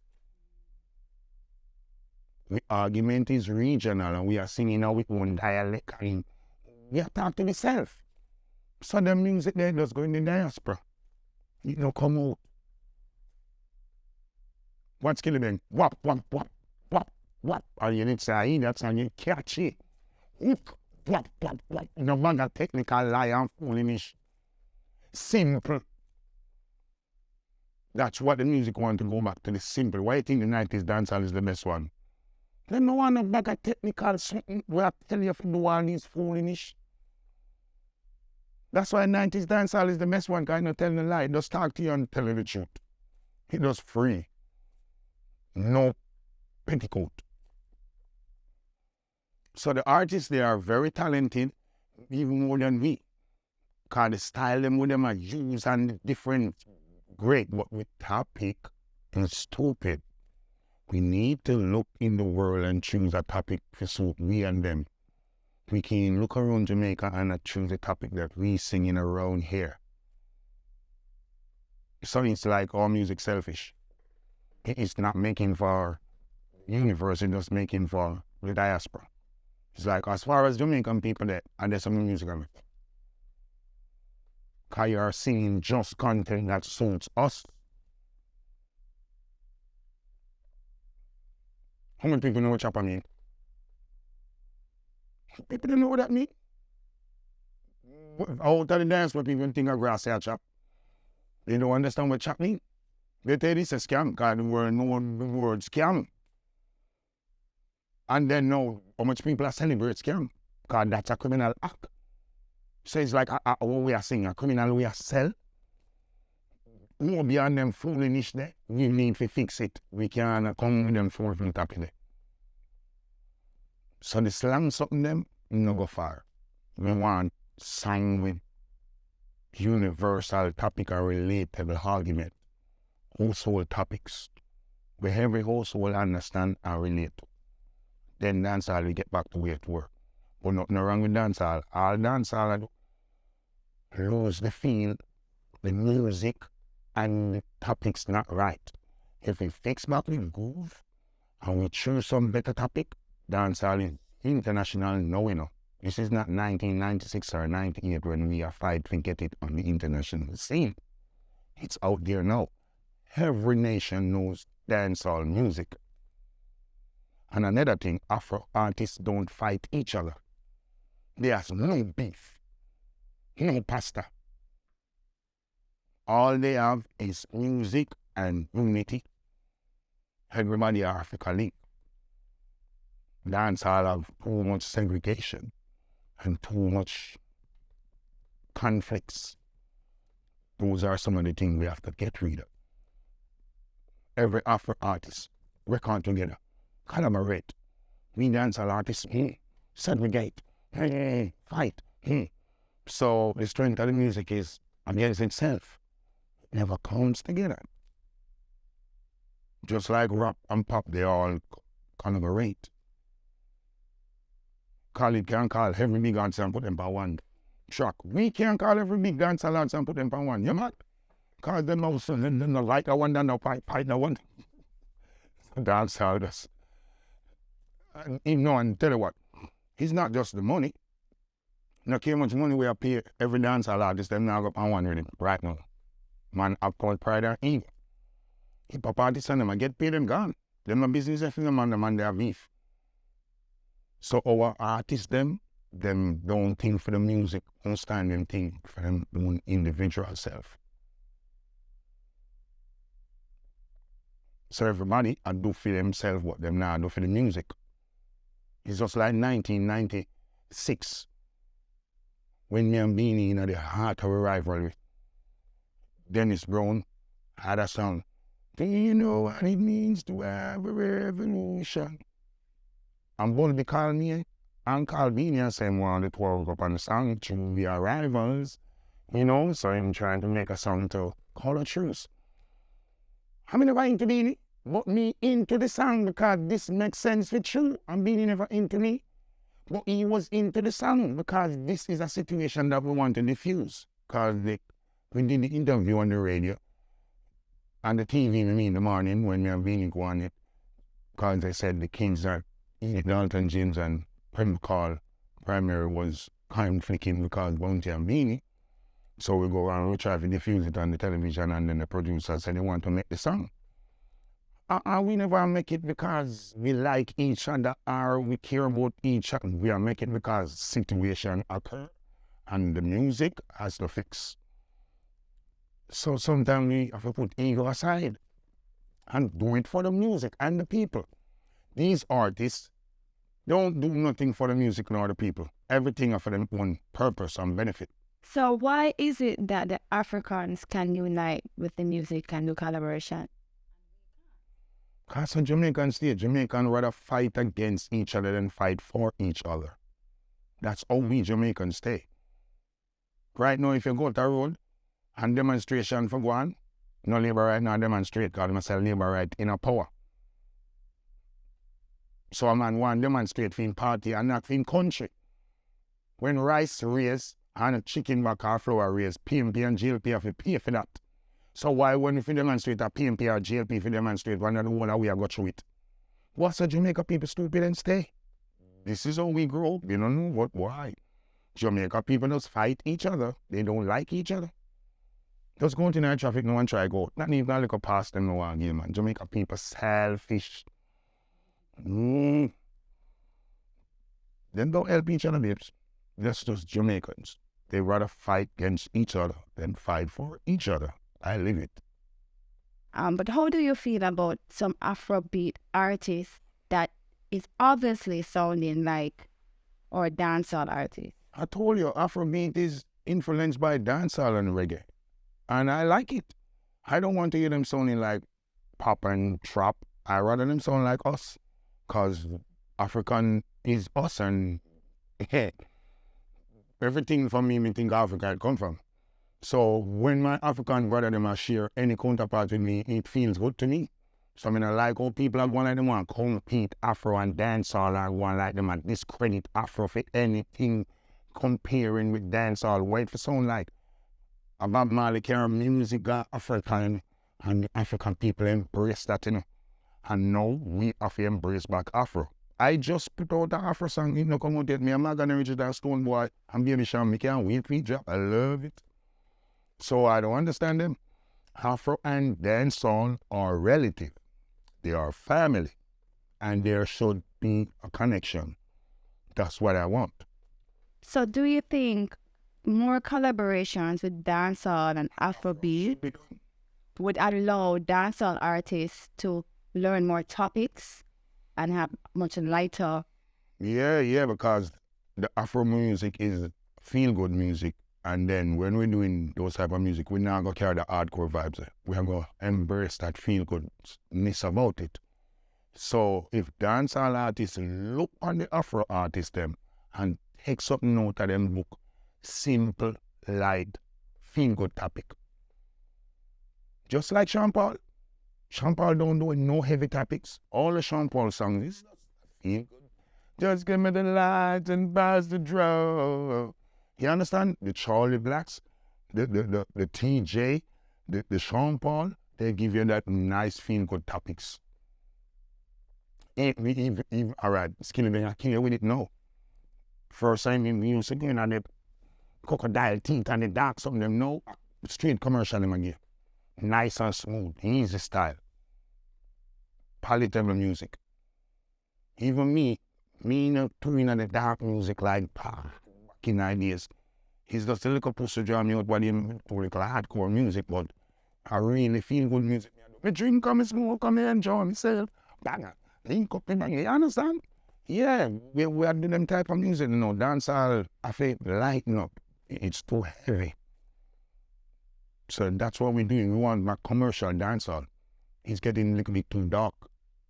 C: The argument is regional and we are singing our own dialect and we are talking to ourselves. So the music there just go in the diaspora. It don't come out. What's killing them? Wap. And you need to say that and you catch it. Wap. No matter technical lie and foolish. Simple. That's what the music want to go back to, the simple. Why you think the 90s dancehall is the best one? They don't want to back a technical something where I tell you if you do all these foolish. That's why 90s dancehall is the best one, because I don't tell a lie. It just talk to you and tell you the truth. It does free. No petticoat. So the artists, they are very talented, even more than we. Because the style them with them are used and different. Great, but with topic is stupid. We need to look in the world and choose a topic for suit we and them. We can look around Jamaica and choose a topic that we singing around here. So it's like our music selfish. It's not making for universe, it's just making for the diaspora. It's like as far as Jamaican people there, and there's some music of it. because you are singing just content that suits us. How many people know what chopper mean? People don't know what that means. Out of the dance where people think of grass hair chop. They don't understand what chop mean. They tell this a scam because the word scam. And then now, how much people are celebrate scam? Because that's a criminal act. So it's like what we are saying, a criminal we are sell. More beyond them foolish there, we need to fix it. We can't come with them fool from top of there. So the slang something them, no go far. We want song with universal topic or relatable argument. Household topics. Where every household understand and relate to. Then dancehall we get back to where it work. But nothing wrong with dancehall. All dancehall I do lose the feel, the music, and the topics not right. If we fix back with groove and we choose some better topic, dancehall is international now, you know. This is not 1996 or 98 when we are fighting to get it on the international scene. It's out there now. Every nation knows dancehall music. And another thing, Afro artists don't fight each other. There's no beef, no pasta. All they have is music and unity. Everybody are Africa linked. Dancehall have too much segregation and too much conflicts. Those are some of the things we have to get rid of. Every Afro artist record together, collaborate. We dancehall artists, segregate, fight. So the strength of the music is against itself. It never comes together. Just like rap and pop, they all collaborate. Khalid can call every big dance and put them on one track. We can't call every big dance and put them on one. You mad? Cause them also them not like that one, then no fight that one. Dance all this. And you know, and tell you what, it's not just the money. Not how much money we are pay every dance artist, them now go on one rhythm right now. Man have called pride and ego. Hip hop artists and them I get paid and gone. Them a business if them and them and they have beef. So our artists them don't think for the music, don't stand them think for them own individual self. So everybody I do for themselves what them now do for the music. It's just like 1996 when me and Beanie in the heart of a rivalry. Dennis Brown had a song. Do you know what it means to have a revolution? And Bulby called me and called Beanie and said, one of the 12 up on the song, true, we are rivals. You know, so I'm trying to make a song to call a truce. I mean, never into Beanie, but me into the song because this makes sense with you. And Beanie never into me, but he was into the song because this is a situation that we want to diffuse. Because we did the interview on the radio and the TV with me in the morning when me and Beanie go on it. Because they said the Kings are Dalton James and Prem Call primary was conflicting because Bounty and Beanie. So we go and we try to diffuse it on the television and then the producer said they want to make the song. And we never make it because we like each other or we care about each other. We are making it because situation occur and the music has to fix. So sometimes we have to put ego aside and do it for the music and the people. These artists don't do nothing for the music nor the people. Everything for their own purpose and benefit.
A: So why is it that the Africans can unite with the music and do collaboration?
C: Because on Jamaican state, Jamaicans rather fight against each other than fight for each other. That's how we Jamaicans stay. Right now, if you go to the road and demonstration for go on, no labor right now demonstrate because they sell labor right in a power. So a man want demonstrate for him party and not for him country. When rice raise and a chicken back or flour raise, PMP and GLP have to pay for that. So why when if you demonstrate a PMP or GLP if you demonstrate one of the one that we have got through it? What's the Jamaica people stupid and stay? This is how we grow up, you don't know what why. Jamaica people just fight each other. They don't like each other. Just go into the traffic, no one try go. Not even look past them no one game, man. Jamaica people selfish. Them don't help each other, babes. That's just Jamaicans. They rather fight against each other than fight for each other. I live it.
A: But how do you feel about some Afrobeat artists that is obviously sounding like or dancehall artists?
C: I told you, Afrobeat is influenced by dancehall and reggae. And I like it. I don't want to hear them sounding like pop and trap. I rather them sound like us. Because African is us and everything for me think Africa come from. So when my African brother them are share any counterpart with me, it feels good to me. So I mean, I like how people are going like them want to compete Afro and dancehall, or one like them and discredit Afro for anything comparing with dancehall. What it sound like? About Marley care music got African and the African people embrace that, you know. And now we have to embrace back Afro. I just put out the Afro song, it no come out yet. Me, I'm not gonna reach that Stone Boy and Baby Cham. Me can't wait for it drop. I love it. So I don't understand them. Afro and dancehall are relative. They are family. And there should be a connection. That's what I want.
A: So do you think more collaborations with dancehall and Afrobeat would allow dancehall artists to learn more topics and have much lighter?
C: Yeah, because the Afro music is feel-good music. And then when we're doing those type of music, we're not going to carry the hardcore vibes. We're going to embrace that feel-goodness about it. So if dancehall artists look on the Afro artists them and take something out of them book, simple, light, feel-good topic. Just like Sean Paul. Sean Paul don't do no heavy topics. All the Sean Paul songs is feel good. Just give me the light and pass the draw. You understand? The Charlie Blacks, the TJ, the Sean Paul, they give you that nice feel-good topics. All right, Skinny, I kill you with it now. First time in music, you know, the crocodile teeth and the dark something, them know. Straight commercial them again. Nice and smooth, easy style. Palatable music. Even me touring on the dark music like back in ideas. He's just a little push to draw me out what him to like hardcore music, but I really feel good music. Me drink, come smoke, come enjoy myself. Banger. Link up in banger. You understand? Yeah, we are doing them type of music, you know. Dancehall, I feel lighten up. It's too heavy. So that's what we're doing. We want my commercial dancehall. It's getting a little bit too dark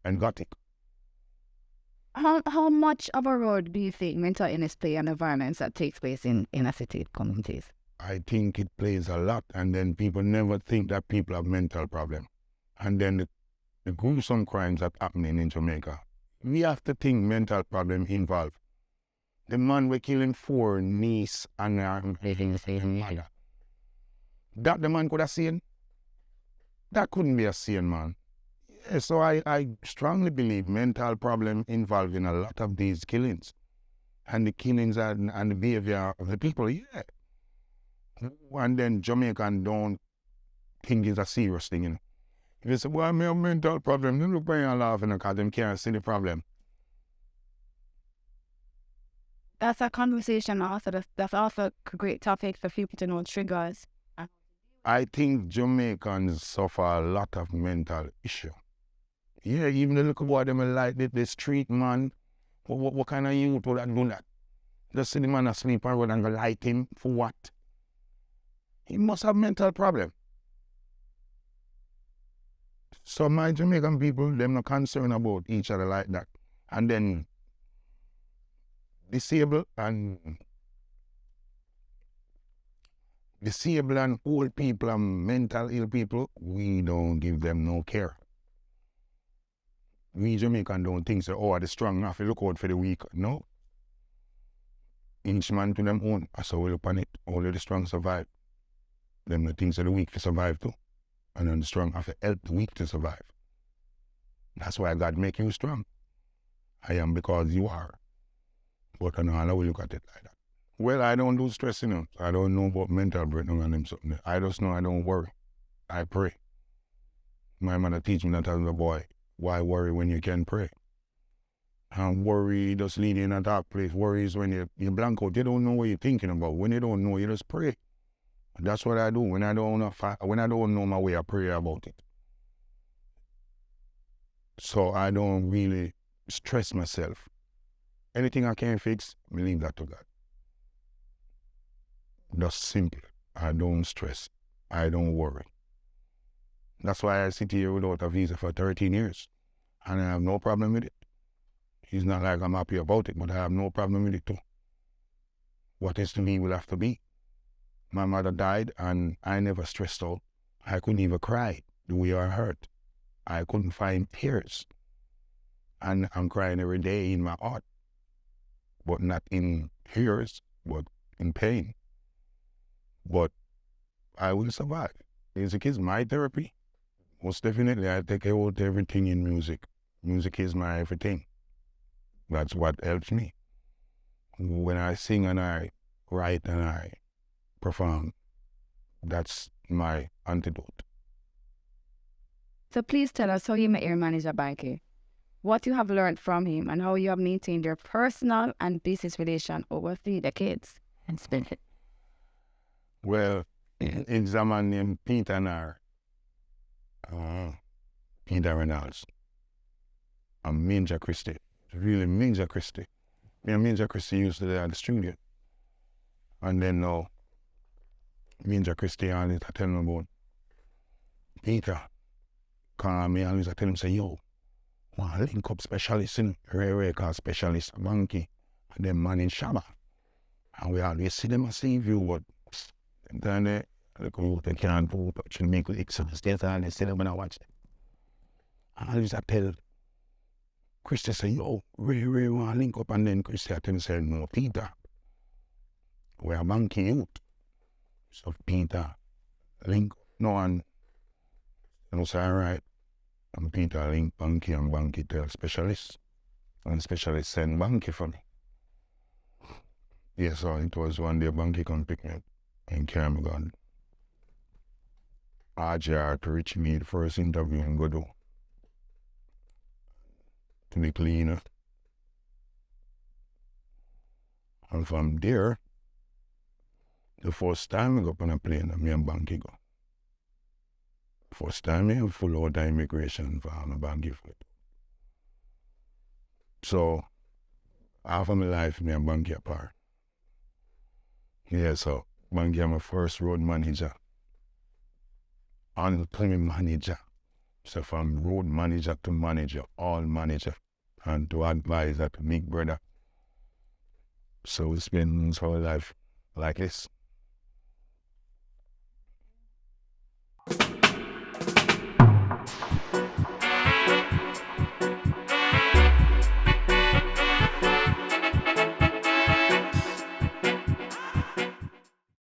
C: and gothic.
A: How much of a role do you think mental illness play in environments that takes place in inner city communities?
C: I think it plays a lot, and then people never think that people have mental problems. And then the gruesome crimes that happening in Jamaica, we have to think mental problem involved. The man we're killing 4 niece and mother. That the man could have seen? That couldn't be a sane man. Yeah, so I strongly believe mental problem involved in a lot of these killings. And the killings and the behavior of the people, yeah. And then Jamaican don't think it's a serious thing, you know. If you say, well, I have mental problem, they look very laughing because they can't see the problem.
A: That's a conversation also. That's also a great topic for people to know triggers.
C: I think Jamaicans suffer a lot of mental issue. Yeah, even the little boy them like the street man. What kind of youth would do that? Just see the man asleep and go light him for what? He must have mental problem. So my Jamaican people, them not concerned about each other like that. And then disabled and old people and mental ill people, we don't give them no care. We Jamaican don't think so, oh, the strong enough to look out for the weak. No. Each man to them own. So we look on it. Only the strong survive. Them the things of the weak to survive too. And then the strong have to help the weak to survive. That's why God make you strong. I am because you are. But I know how we look at it like that. Well, I don't do stress, you know. I don't know about mental breakdown and them something. I just know I don't worry. I pray. My mother teach me that as a boy. Why worry when you can pray? And worry just lead you in a dark place. Worry is when you blank out. You don't know what you're thinking about. When you don't know, you just pray. That's what I do. When I don't know my way, I pray about it. So I don't really stress myself. Anything I can't fix, I leave that to God. That's simple. I don't stress. I don't worry. That's why I sit here without a visa for 13 years. And I have no problem with it. It's not like I'm happy about it, but I have no problem with it too. What is to be will have to be. My mother died and I never stressed out. I couldn't even cry the way I hurt. I couldn't find tears. And I'm crying every day in my heart. But not in tears, but in pain. But I will survive. Music is my therapy. Most definitely, I take out everything in music. Music is my everything. That's what helps me. When I sing and I write and I perform, that's my antidote.
E: So please tell us how you met your manager, Banky. What you have learned from him and how you have maintained your personal and business relation over 3 decades. And spend it.
C: Well, it's a man named Peter Nar. Peter Reynolds. I'm Major Christie. Really Major Christie. Me and Major Christie used to be at the studio. And then now, Major Christie always tell me about Peter. Call me always tell him, say, yo, want link up specialist in Ray called specialist Banky. And then man in Cham. And we always see them as same view, but then they look they can't do touch and make licks and stuff, and they see them when I watch it. And I always tell Christy, say, yo, Ray want link up, and then Christy tell me, say, no, Peter. We are Banky youth. So Peter link no, and I say, all right. And Peter link Banky, and Banky tell specialist. And specialist send Banky for me. Yeah, so it was one day Banky come pick me up and carry me gone. RJR to reach me the first interview and go do. To be cleaner. And from there, the first time I go up on a plane, me and Banky go. First time I have full out immigration for my Banky foot. So, half of my life, me and Banky apart. Yeah, so Banky is my first road manager. And me manager. So from road manager to manager, all manager. And to advisor to big brother. So we spend our life like this.